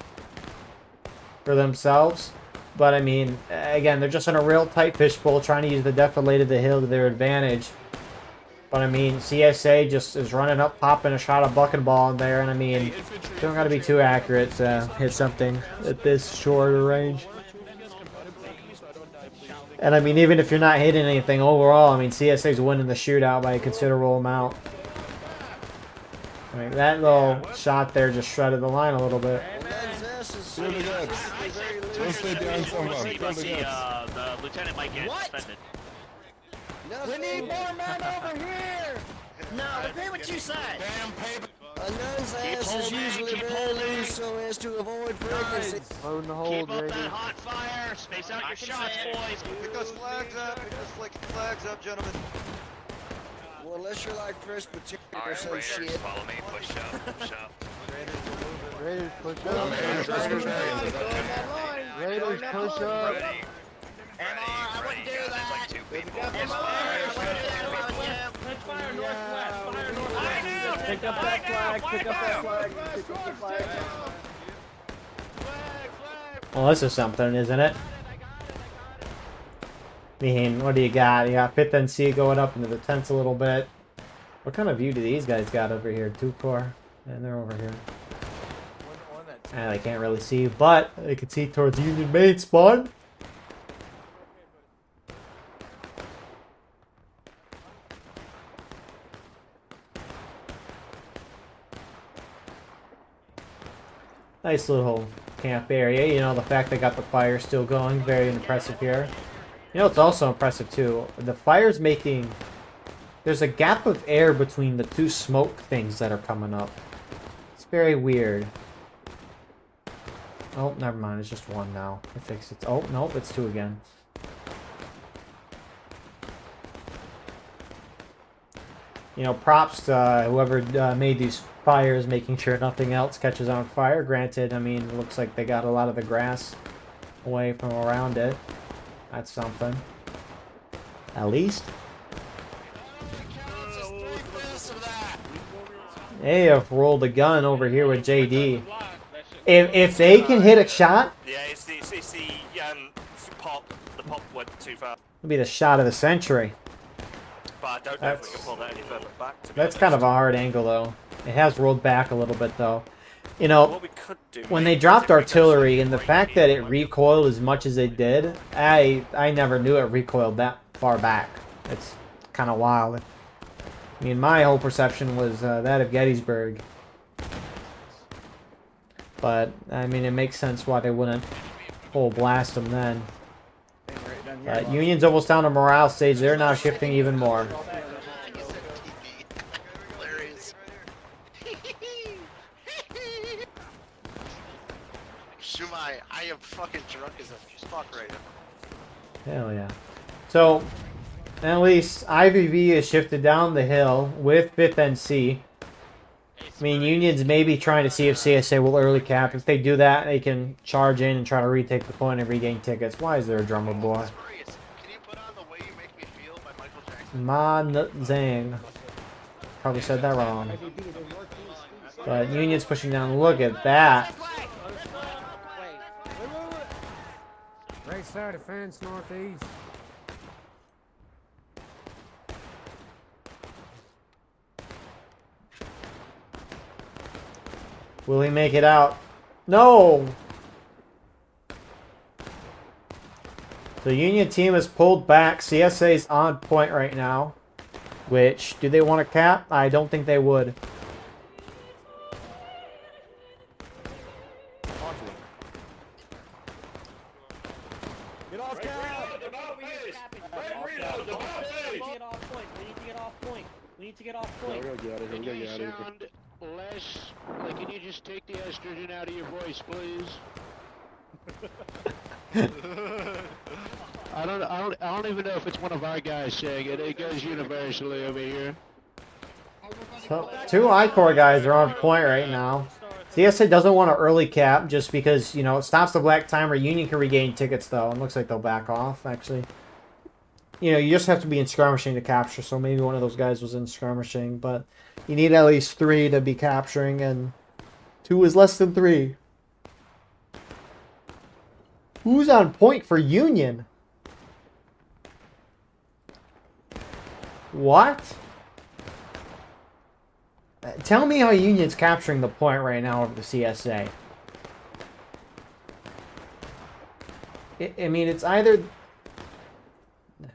Speaker 1: for themselves. But, I mean, again, they're just in a real tight fishbowl, trying to use the defilade of the hill to their advantage. But, I mean, CSA just is running up, popping a shot of bucket ball in there, and, I mean, don't got to be too accurate to hit something at this shorter range. And, I mean, even if you're not hitting anything overall, I mean, CSA's winning the shootout by a considerable amount. I mean, that little shot there just shredded the line a little bit.
Speaker 9: Fill the guts. Don't stay down so much. Fill the guts.
Speaker 5: The lieutenant might get suspended.
Speaker 4: We need more men over here!
Speaker 6: No, repeat what you said.
Speaker 4: A nun's ass is usually very loose so as to avoid pregnancy.
Speaker 9: Load in the hole,
Speaker 5: Keep up
Speaker 9: JD.
Speaker 5: that hot fire. Space out your shots, boys. Pick those flags up. Pick those flags up, gentlemen.
Speaker 4: Well, unless you're like Presbyterian or
Speaker 2: Alright,
Speaker 4: some
Speaker 2: Raiders,
Speaker 4: shit.
Speaker 2: follow me. Push up, push up.
Speaker 9: Raiders push up. Raiders push up.
Speaker 2: Ready?
Speaker 6: I wouldn't do
Speaker 2: There's
Speaker 6: that.
Speaker 2: like 2 people.
Speaker 3: Fire northwest, fire northwest.
Speaker 9: Pick up that flag. Pick up that flag. Pick up the flag.
Speaker 1: Well, this is something, isn't it? I mean, what do you got? You got 5th NC going up into the tents a little bit. What kind of view do these guys got over here? 2-core. And they're over here. And they can't really see, but they can see towards Union main spawn. Nice little camp area. You know, the fact they got the fire still going, very impressive here. You know, it's also impressive too. The fire's making... There's a gap of air between the 2 smoke things that are coming up. It's very weird. Oh, never mind. It's just 1 now. I fixed it. Oh, nope, it's 2 again. You know, props to whoever made these fires, making sure nothing else catches on fire. Granted, I mean, it looks like they got a lot of the grass away from around it. That's something. At least. They have rolled a gun over here with JD. If they can hit a shot,
Speaker 10: Yeah, it's the pop. The pop went too far.
Speaker 1: it'll be the shot of the century.
Speaker 10: But I don't know if we can pull that any further back. To be
Speaker 1: That's
Speaker 10: honest.
Speaker 1: kind of a hard angle, though. It has rolled back a little bit, though. You know,
Speaker 10: What we could do
Speaker 1: when
Speaker 10: maybe
Speaker 1: they
Speaker 10: is
Speaker 1: dropped
Speaker 10: if we go
Speaker 1: artillery
Speaker 10: slightly
Speaker 1: and the
Speaker 10: right
Speaker 1: fact
Speaker 10: here,
Speaker 1: that it recoiled as much as it did, I never knew it recoiled that far back. It's kind of wild. I mean, my whole perception was that of Gettysburg. But, I mean, it makes sense why they wouldn't full blast them then. Union's almost down to morale stage. They're now shifting even more.
Speaker 5: Shumai, I am fucking drunk as a fuck right now.
Speaker 1: Hell yeah. So, at least IVV is shifted down the hill with 5th NC. I mean, Union's maybe trying to see if CSA will early cap. If they do that, they can charge in and try to retake the point and regain tickets. Why is there a drummer boy?
Speaker 5: Can you put on The Way You Make Me Feel by Michael Jackson?
Speaker 1: Man Zhang. Probably said that wrong. But Union's pushing down. Look at that.
Speaker 4: Right side of fence, northeast.
Speaker 1: Will he make it out? No! The Union team has pulled back. CSA's on point right now. Which, do they want to cap? I don't think they would.
Speaker 8: Get off cap!
Speaker 6: We need to get off point.
Speaker 9: Can you
Speaker 5: sound less, like, can you just take the estrogen out of your voice, please? I don't even know if it's one of our guys saying it. It goes universally over here.
Speaker 1: So, 2 I-Corps guys are on point right now. CSA doesn't want to early cap just because, you know, it stops the black timer. Union can regain tickets, though. It looks like they'll back off, actually. You know, you just have to be in skirmishing to capture, so maybe one of those guys was in skirmishing, but you need at least 3 to be capturing, and 2 is less than 3. Who's on point for Union? What? Tell me how Union's capturing the point right now over the CSA. I mean, it's either...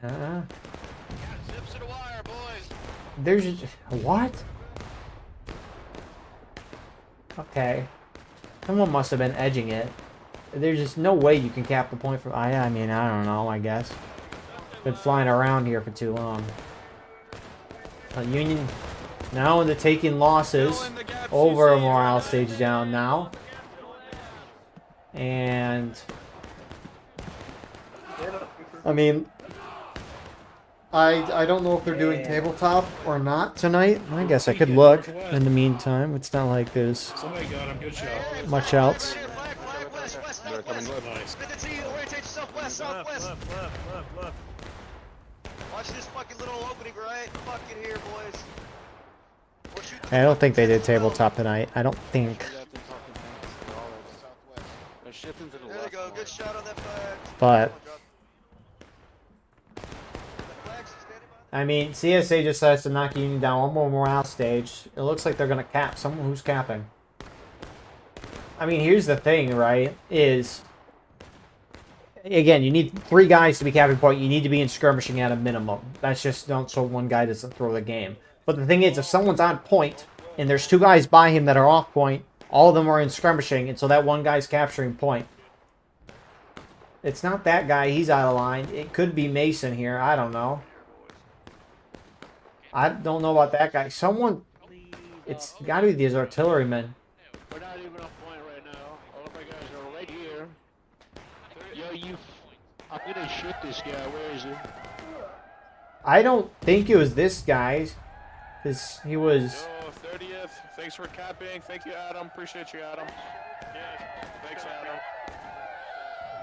Speaker 5: Zips to the wire, boys.
Speaker 1: There's just... What? Okay. Someone must have been edging it. There's just no way you can cap the point from... I mean, I don't know, I guess. Been flying around here for too long. Union now into taking losses over a morale stage down now. And... I mean... I don't know if they're doing tabletop or not tonight. I guess I could look in the meantime. It's not like there's
Speaker 8: Somebody got him. Good shot.
Speaker 1: much else.
Speaker 5: Flag, west, southwest. Spin the T, orientate yourself west, southwest.
Speaker 8: Left.
Speaker 5: Watch this fucking little opening right fucking here, boys. Or shoot the
Speaker 1: I don't think they did tabletop tonight. I don't think.
Speaker 5: There they go, good shot on that flag.
Speaker 1: But
Speaker 5: Flags standing by.
Speaker 1: I mean, CSA just decides to knock Union down one more morale stage. It looks like they're gonna cap someone who's capping. I mean, here's the thing, right? Is again, you need 3 guys to be capping point. You need to be in skirmishing at a minimum. That's just don't so one guy doesn't throw the game. But the thing is, if someone's on point and there's 2 guys by him that are off point, all of them are in skirmishing, and so that one guy's capturing point. It's not that guy. He's out of line. It could be Mason here. I don't know. I don't know about that guy. Someone... It's got to be these artillerymen.
Speaker 5: We're not even on point right now. All of my guys are right here. Yo, I'm gonna shoot this guy. Where is he?
Speaker 1: I don't think it was this guy. Because he was...
Speaker 9: Yo, 30th. Thanks for capping. Thank you, Adam. Appreciate you, Adam.
Speaker 10: Yeah,
Speaker 9: Thanks, Adam.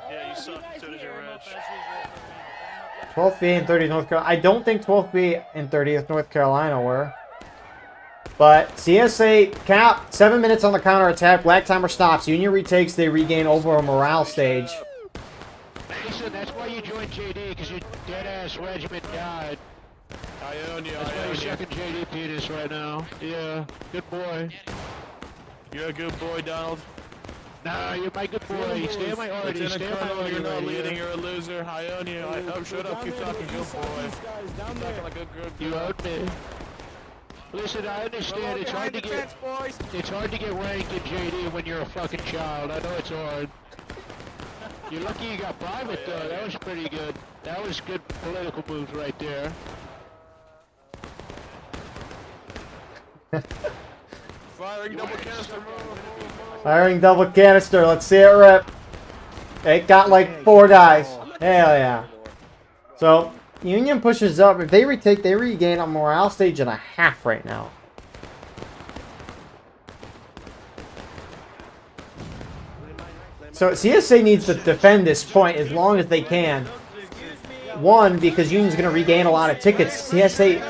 Speaker 10: yeah, you suck. So does your Reg.
Speaker 1: 12th B and 30th North Carolina. I don't think 12th B and 30th North Carolina were. But CSA cap, 7 minutes on the counterattack. Black timer stops. Union retakes. They regain over a morale stage.
Speaker 5: Listen, that's why you joined JD, because your dead-ass regiment died.
Speaker 9: I own you.
Speaker 5: That's why you're second JD penis right now. Yeah, good boy.
Speaker 9: You're a good boy, Donald.
Speaker 5: Nah, you're my good boy. Stay on my arty.
Speaker 9: Lieutenant
Speaker 5: Stay on my
Speaker 9: Colonel,
Speaker 5: arty
Speaker 9: you're not
Speaker 5: right
Speaker 9: leading.
Speaker 5: here.
Speaker 9: You're a loser. I own you. Shut up. Keep talking, good boy. Talking like a good
Speaker 5: You owed me. Listen, I understand it's hard to get rank in JD when you're a fucking child. I know it's hard. You're lucky you got private though. That was pretty good. That was good political moves right there.
Speaker 9: Firing double canister.
Speaker 1: Firing double canister. Let's see it rip. It got like 4 guys. Hell yeah. So, Union pushes up. If they retake, they regain a morale stage and a half right now. So, CSA needs to defend this point as long as they can. One, because Union's going to regain a lot of tickets. CSA...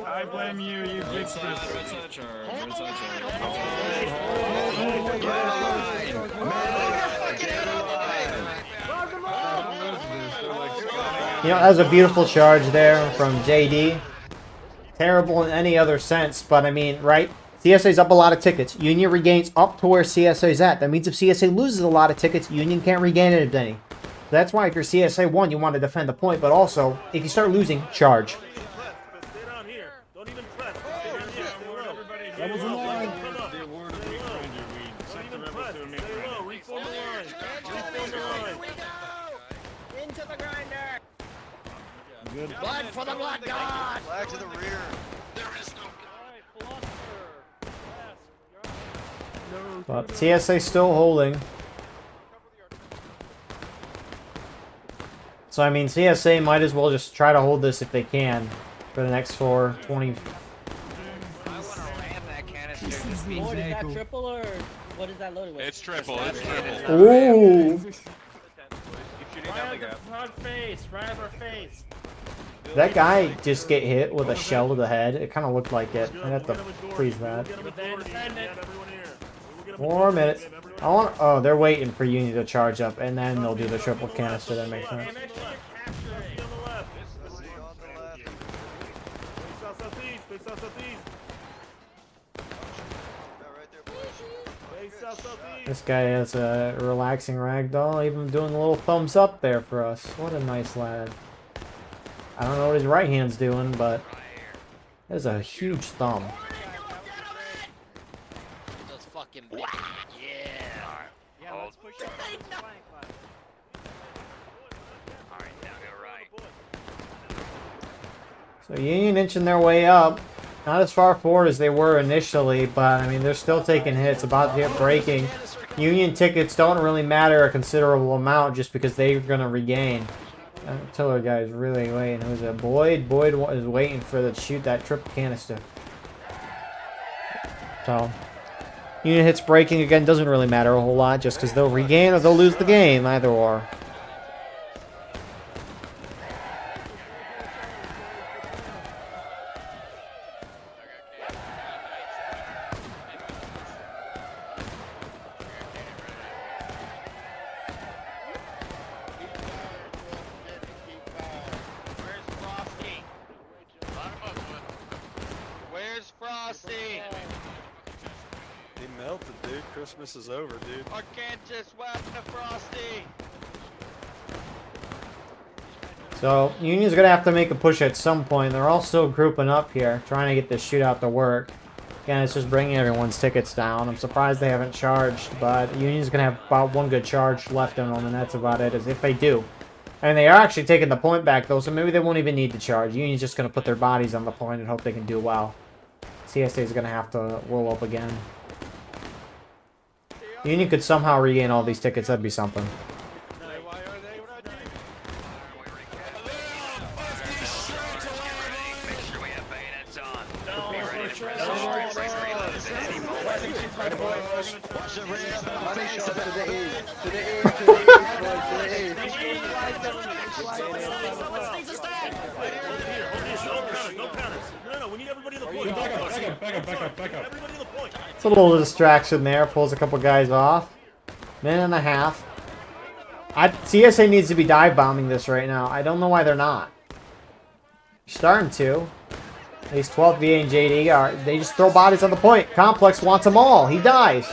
Speaker 3: I blame you, you big
Speaker 1: You know, that was a beautiful charge there from JD. Terrible in any other sense, but I mean, right? CSA's up a lot of tickets. Union regains up to where CSA's at. That means if CSA loses a lot of tickets, Union can't regain it any. That's why if you're CSA 1, you want to defend the point, but also, if you start losing, charge.
Speaker 8: Stay down here. Don't even press.
Speaker 3: That was a line.
Speaker 8: The award of weak ranger weed. Set the rebels to a mid ranger.
Speaker 5: Reform the line. Reform the line.
Speaker 6: Into the grinder.
Speaker 8: Good.
Speaker 6: Blood for the blood god.
Speaker 5: Flag to the rear.
Speaker 1: But CSA still holding. So, I mean, CSA might as well just try to hold this if they can for the next 20...
Speaker 6: I want to ram that canister. Just be
Speaker 4: Lord, is that triple or what is that loaded with?
Speaker 7: It's triple. It's triple.
Speaker 1: Ooh!
Speaker 3: Front face, right of her face.
Speaker 1: Did that guy just get hit with a shell to the head? It kind of looked like it. I'd have to freeze that. 4 minutes. I want. Oh, they're waiting for Union to charge up, and then they'll do the triple canister. That makes sense. This guy has a relaxing ragdoll, even doing a little thumbs up there for us. What a nice lad. I don't know what his right hand's doing, but there's a huge thumb.
Speaker 6: Those fucking big. Yeah.
Speaker 2: Hold. Alright, now go right.
Speaker 1: So Union inching their way up. Not as far forward as they were initially, but I mean, they're still taking hits, about to get breaking. Union tickets don't really matter a considerable amount just because they're going to regain. Artillery guy is really waiting. Who's it? Boyd? Boyd is waiting for the shoot that triple canister. So, Union hits breaking again. Doesn't really matter a whole lot just because they'll regain or they'll lose the game. Either or.
Speaker 5: Where's Frosty?
Speaker 9: He melted, dude. Christmas is over, dude.
Speaker 5: I can't just whack the Frosty.
Speaker 1: So, Union's going to have to make a push at some point. They're all still grouping up here, trying to get this shootout to work. Again, it's just bringing everyone's tickets down. I'm surprised they haven't charged, but Union's going to have about one good charge left in them, and that's about it, as if they do. And they are actually taking the point back, though, so maybe they won't even need to charge. Union's just going to put their bodies on the point and hope they can do well. CSA is going to have to roll up again. Union could somehow regain all these tickets. That'd be something.
Speaker 8: No, we need everybody in the point. Everybody in the point.
Speaker 1: It's a little distraction there. Pulls a couple guys off. Minute and a half. CSA needs to be dive bombing this right now. I don't know why they're not. Starting to. At least 12 VA and JD are. They just throw bodies on the point. Complex wants them all. He dies.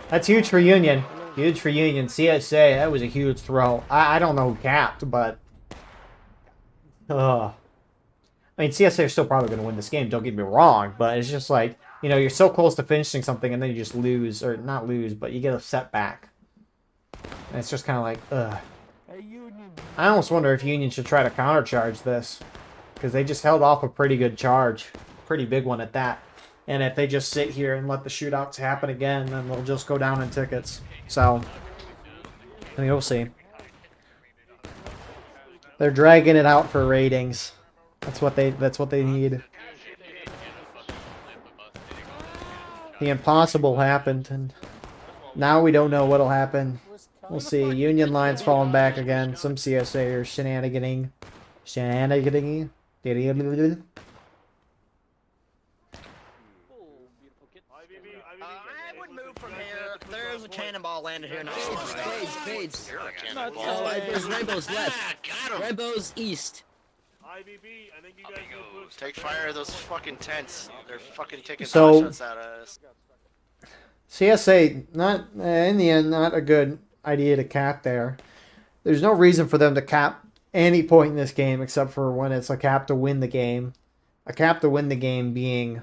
Speaker 1: That's huge for Union. Huge for Union. CSA, that was a huge throw. I don't know who capped, but... I mean, CSA are still probably going to win this game, don't get me wrong, but it's just like, you know, you're so close to finishing something and then you just lose, or not lose, but you get a setback. And it's just kind of like, ugh. I almost wonder if Union should try to countercharge this, because they just held off a pretty good charge. Pretty big one at that. And if they just sit here and let the shootouts happen again, then they'll just go down in tickets. So, I mean, we'll see. They're dragging it out for ratings. That's what they need. The impossible happened, and now we don't know what'll happen. We'll see. Union lines falling back again. Some CSA are shenaniganing.
Speaker 6: I would move from here. There's a cannonball landed here.
Speaker 11: Fades. Oh, there's rainbows left. Rainbows east.
Speaker 8: IBB, I think you guys move.
Speaker 5: Take fire of those fucking tents. They're fucking taking
Speaker 1: So-
Speaker 5: shots at us.
Speaker 1: CSA, not in the end, not a good idea to cap there. There's no reason for them to cap any point in this game except for when it's a cap to win the game. A cap to win the game being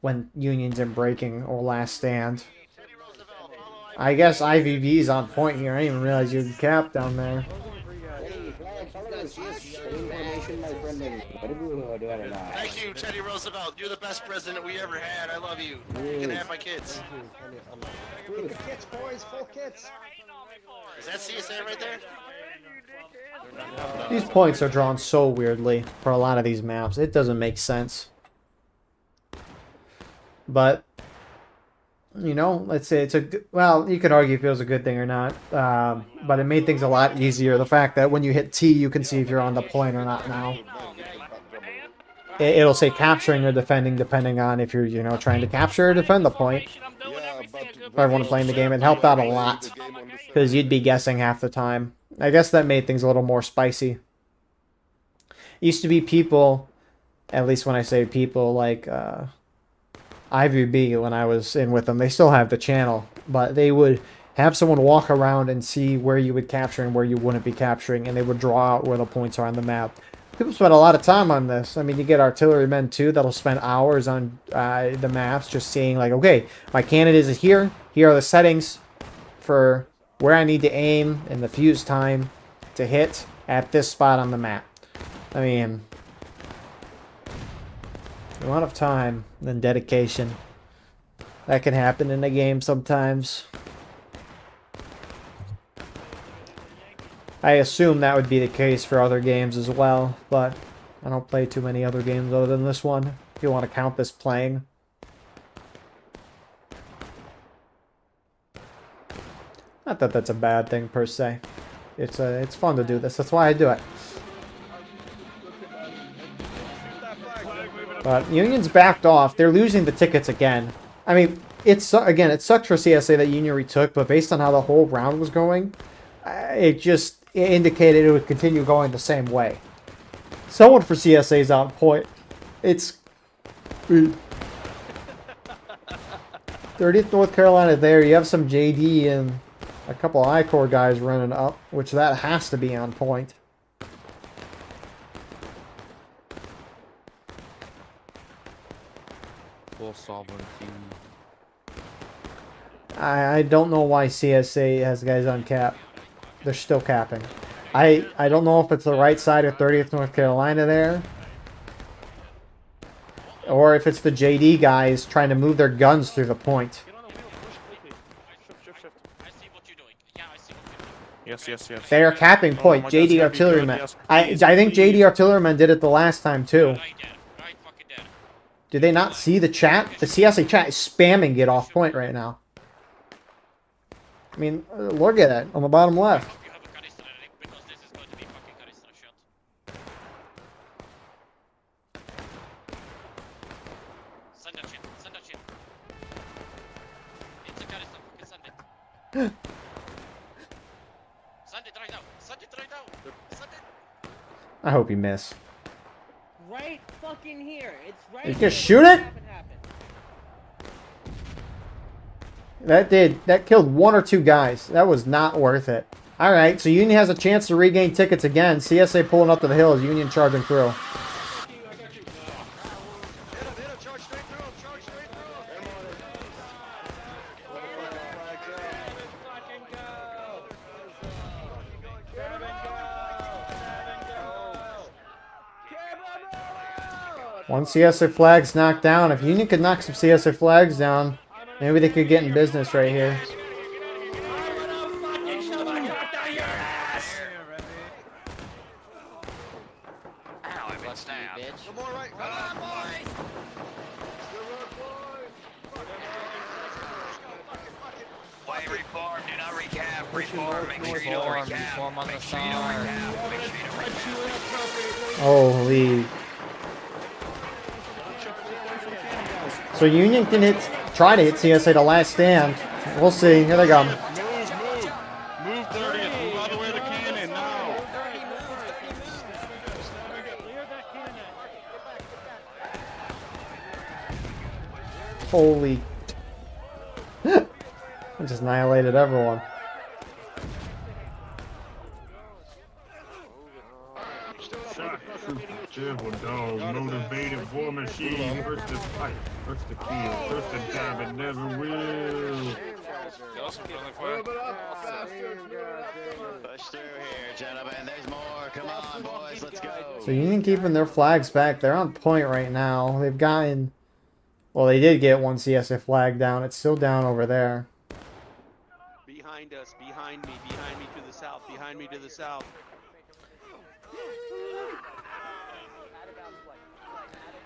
Speaker 1: when Union's in breaking or last stand. I guess IVV's on point here. I didn't even realize you could cap down there.
Speaker 5: Thank you, Teddy Roosevelt. You're the best president we ever had. I love you. You can have my kids.
Speaker 6: Full kits, boys, full kits.
Speaker 5: Is that CSA right there?
Speaker 1: These points are drawn so weirdly for a lot of these maps. It doesn't make sense. But, you know, let's say it's a... Well, you could argue if it was a good thing or not. But it made things a lot easier. The fact that when you hit T, you can see if you're on the point or not now. It'll say capturing or defending depending on if you're, you know, trying to capture or defend the point. For everyone playing the game, it helped out a lot. Because you'd be guessing half the time. I guess that made things a little more spicy. Used to be people, at least when I say people, like IVB when I was in with them, they still have the channel, but they would have someone walk around and see where you would capture and where you wouldn't be capturing, and they would draw out where the points are on the map. People spend a lot of time on this. I mean, you get artillerymen too that'll spend hours on the maps just seeing like, okay, my cannon is here. Here are the settings for where I need to aim and the fuse time to hit at this spot on the map. I mean, a lot of time and dedication. That can happen in a game sometimes. I assume that would be the case for other games as well, but I don't play too many other games other than this one, if you want to count this playing. Not that that's a bad thing per se. It's fun to do this. That's why I do it. But Union's backed off. They're losing the tickets again. I mean, it sucked for CSA that Union retook, but based on how the whole round was going, it indicated it would continue going the same way. Someone for CSA is on point. It's... 30th North Carolina there. You have some JD and a couple I-Corps guys running up, which that has to be on point.
Speaker 9: Full sovereignty.
Speaker 1: I don't know why CSA has guys on cap. They're still capping. I don't know if it's the right side of 30th North Carolina there, or if it's the JD guys trying to move their guns through the point.
Speaker 8: Yes.
Speaker 1: They are capping point.
Speaker 8: my
Speaker 1: JD
Speaker 8: God's gonna be good.
Speaker 1: artillerymen.
Speaker 8: Yes,
Speaker 1: I
Speaker 8: please,
Speaker 1: think JD
Speaker 8: please.
Speaker 1: artillerymen did it the last time too. Did they not see the chat? The CSA chat is spamming get off point right now. I mean, look at it on the bottom left. I hope you miss.
Speaker 6: Right fucking here. It's right.
Speaker 1: You just shoot it? That killed 1 or 2 guys. That was not worth it. Alright, so Union has a chance to regain tickets again. CSA pulling up to the hills, Union charging through. One CSA flag's knocked down. If Union could knock some CSA flags down, maybe they could get in business right here.
Speaker 2: Wait, reform, do not recap. Reform, make sure you don't recap. Make sure you don't recap. Make sure you don't recap.
Speaker 1: Holy. So Union can try to hit CSA to last stand. We'll see. Here they come.
Speaker 8: Move 30th. Move out of the way of the cannon now.
Speaker 1: Holy. I just annihilated everyone.
Speaker 8: Motivated war machine. First to fight, first to kill, first to die, but never will.
Speaker 5: Push through here, gentlemen. There's more. Come on, boys. Let's go.
Speaker 1: So Union keeping their flags back. They're on point right now. They've gotten... Well, they did get one CSA flag down. It's still down over there.
Speaker 5: Behind us, behind me to the south, behind me to the south.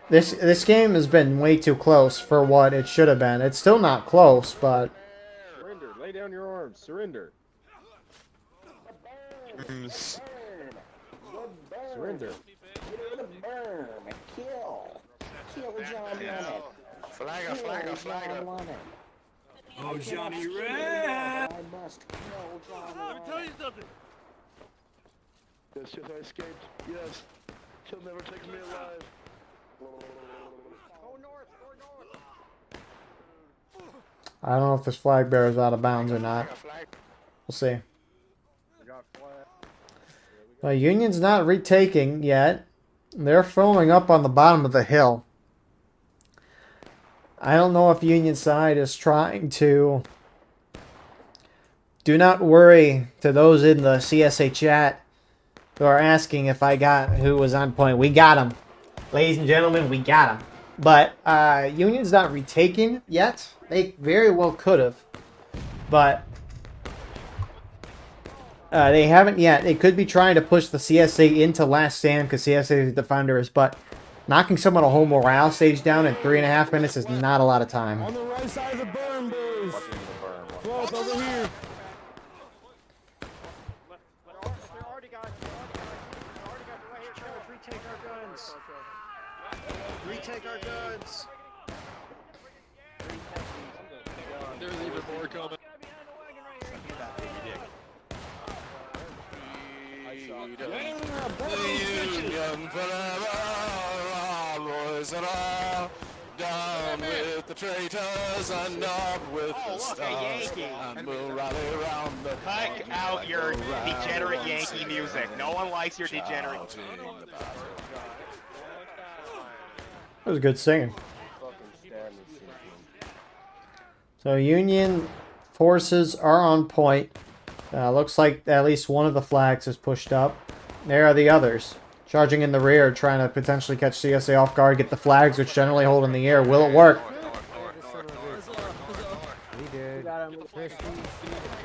Speaker 1: This game has been way too close for what it should have been. It's still not close, but...
Speaker 9: Surrender. Lay down your arms. Surrender. Surrender.
Speaker 4: Kill John Lennon.
Speaker 5: Flagger.
Speaker 4: Oh, Johnny Red! I must kill John Lennon.
Speaker 8: Let me tell you something.
Speaker 5: Yes, I escaped. Yes. She'll never take me alive. Go north.
Speaker 1: I don't know if this flag bearer is out of bounds or not. We'll see. Well, Union's not retaking yet. They're filling up on the bottom of the hill. I don't know if Union side is trying to... Do not worry to those in the CSA chat who are asking if I got who was on point. We got him. Ladies and gentlemen, we got him. But Union's not retaking yet. They very well could have. But they haven't yet. They could be trying to push the CSA into last stand because CSA is the defenders. But knocking someone a whole morale stage down in 3.5 minutes is not a lot of time.
Speaker 9: On the right side of the burn, boys. Close over here.
Speaker 5: Retake our guns.
Speaker 9: There's even more coming. Union forever, always and all. Down with the traitors. 'cause I'm not with the stars. And we'll rally around the
Speaker 3: Cut out your degenerate Yankee music. No one likes your degenerate.
Speaker 1: That was good singing. So Union forces are on point. Looks like at least one of the flags is pushed up. There are the others. Charging in the rear, trying to potentially catch CSA off guard, get the flags, which generally hold in the air. Will it work?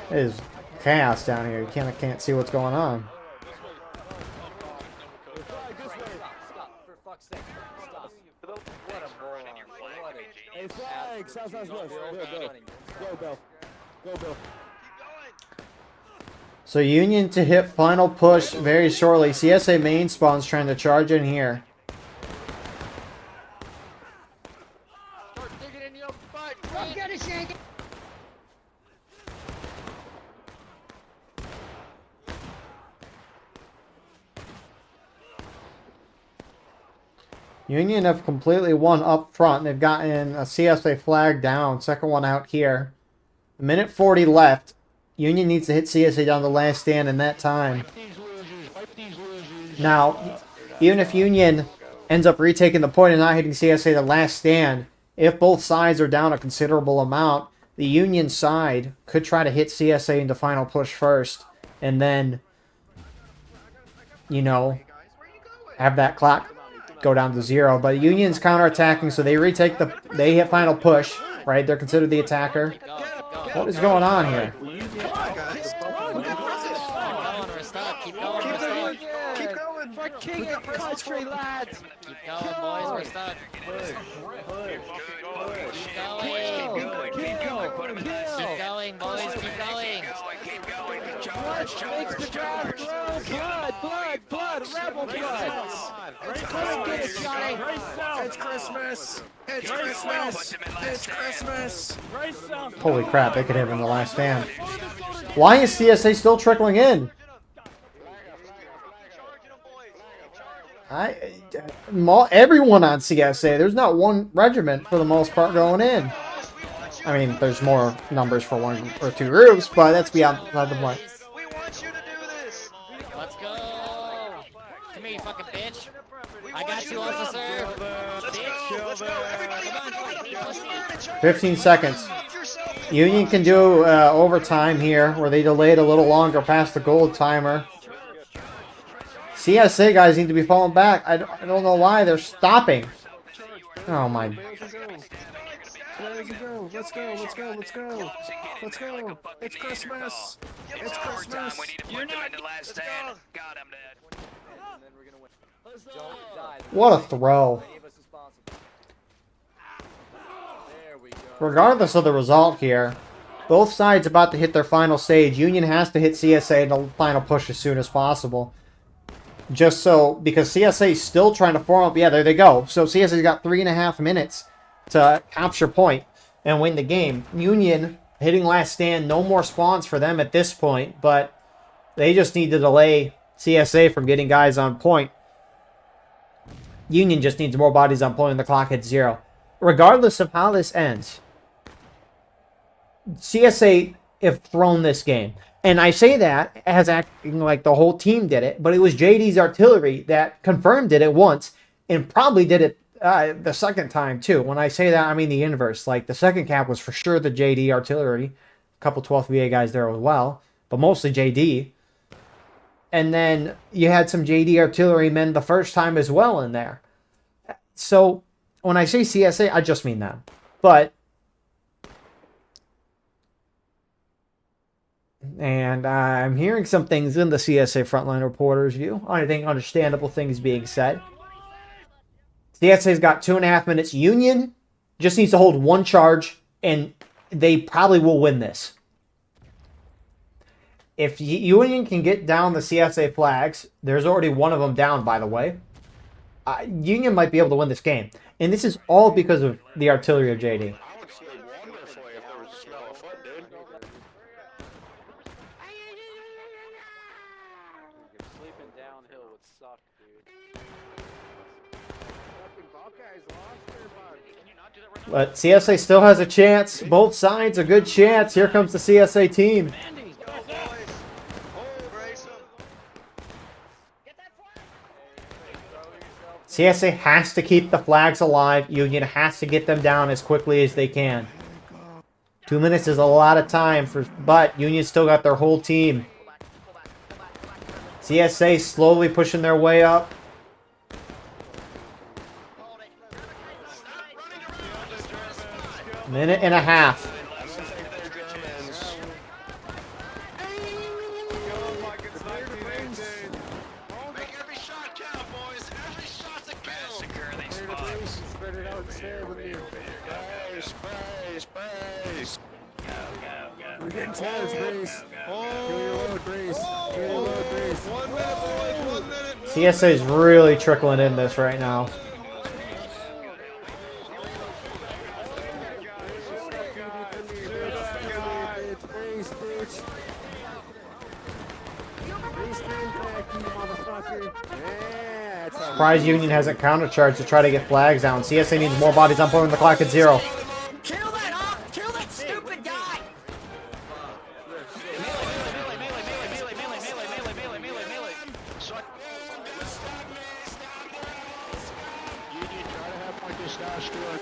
Speaker 1: It is chaos down here. You can't see what's going on.
Speaker 4: Hey, flag! South-southwest. Go, Bill. Go, Bill.
Speaker 1: So Union to hit final push very shortly. CSA main spawn's trying to charge in here. Union have completely won up front. They've gotten a CSA flag down. Second one out here. A minute 40 left. Union needs to hit CSA down the last stand in that time. Now, even if Union ends up retaking the point and not hitting CSA the last stand, if both sides are down a considerable amount, the Union side could try to hit CSA into final push first, and then, you know, have that clock go down to 0. But Union's counterattacking, so they hit final push, right? They're considered the attacker. What is going on here?
Speaker 6: Keep going. For king of country, lads. Keep going, boys. We're stuck. Keep going, boys. Keep going. What makes the draft grow? Blood. Rebel blood. Come and get it, Johnny.
Speaker 8: It's Christmas. It's Christmas. It's Christmas.
Speaker 1: Holy crap, they could have in the last stand. Why is CSA still trickling in? Everyone on CSA. There's not one regiment for the most part going in. I mean, there's more numbers for one or two groups, but that's beyond the point.
Speaker 6: Let's go. Come here, you fucking bitch. I got you, officer. Bitch.
Speaker 1: 15 seconds. Union can do overtime here, where they delay it a little longer past the gold timer. CSA guys need to be falling back. I don't know why they're stopping. Oh my.
Speaker 8: Let's go. It's Christmas. It's Christmas.
Speaker 2: You're not the last stand. God, I'm dead.
Speaker 1: What a throw. Regardless of the result here, both sides about to hit their final stage. Union has to hit CSA in the final push as soon as possible. Just so, because CSA is still trying to form up. Yeah, there they go. So CSA's got 3.5 minutes to capture point and win the game. Union hitting last stand. No more spawns for them at this point, but they just need to delay CSA from getting guys on point. Union just needs more bodies on point and the clock hits 0. Regardless of how this ends, CSA have thrown this game. And I say that as acting like the whole team did it, but it was JD's artillery that confirmed it at once and probably did it the second time too. When I say that, I mean the inverse. Like the second cap was for sure the JD artillery. A couple 12th VA guys there as well, but mostly JD. And then you had some JD artillery men the first time as well in there. So when I say CSA, I just mean that. But and I'm hearing some things in the CSA Frontline Reporter's view. I think understandable things being said. CSA's got 2.5 minutes. Union just needs to hold one charge, and they probably will win this. If Union can get down the CSA flags, there's already one of them down, by the way. Union might be able to win this game. And this is all because of the artillery of JD.
Speaker 9: I would sleep wonderfully if there was a smell of foot, dude.
Speaker 5: Sleeping downhill would suck, dude.
Speaker 8: Fucking Buckeyes lost their body.
Speaker 5: Can you not do that right
Speaker 1: But CSA still has a chance. Both sides a good chance. Here comes the CSA team. CSA has to keep the flags alive. Union has to get them down as quickly as they can. 2 minutes is a lot of time, but Union still got their whole team. CSA slowly pushing their way up. Minute and a half. CSA is really trickling in this right now. Surprise Union hasn't countercharged to try to get flags down. CSA needs more bodies on point with the clock at 0.
Speaker 6: Kill that! Kill that stupid guy!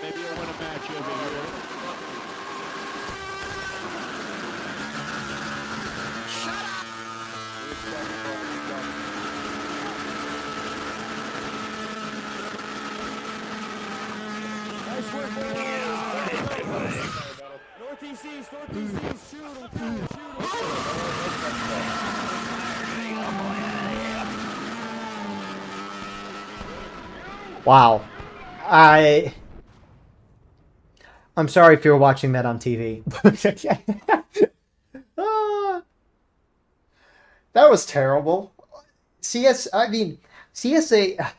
Speaker 5: Maybe you'll win a match over here.
Speaker 4: Northeast east, shoot him,
Speaker 1: Wow. I'm sorry if you're watching that on TV. That was terrible. CSA,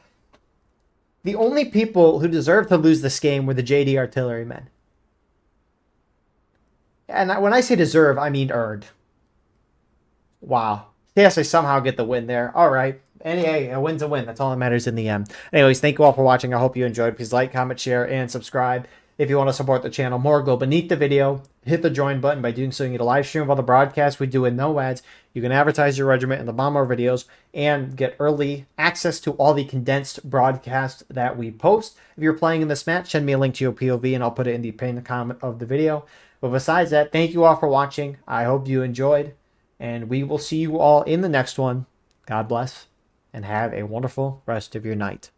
Speaker 1: the only people who deserved to lose this game were the JD artillerymen. And when I say deserve, I mean earned. Wow. CSA somehow get the win there. All right. And hey, a win's a win. That's all that matters in the end. Anyways, thank you all for watching. I hope you enjoyed. Please like, comment, share, and subscribe. If you want to support the channel more, go beneath the video, hit the join button. By doing so, you get a live stream of all the broadcasts we do with no ads. You can advertise your regiment in the bottom of our videos and get early access to all the condensed broadcasts that we post. If you're playing in this match, send me a link to your POV and I'll put it in the pinned comment of the video. But besides that, thank you all for watching. I hope you enjoyed, and we will see you all in the next one. God bless, and have a wonderful rest of your night.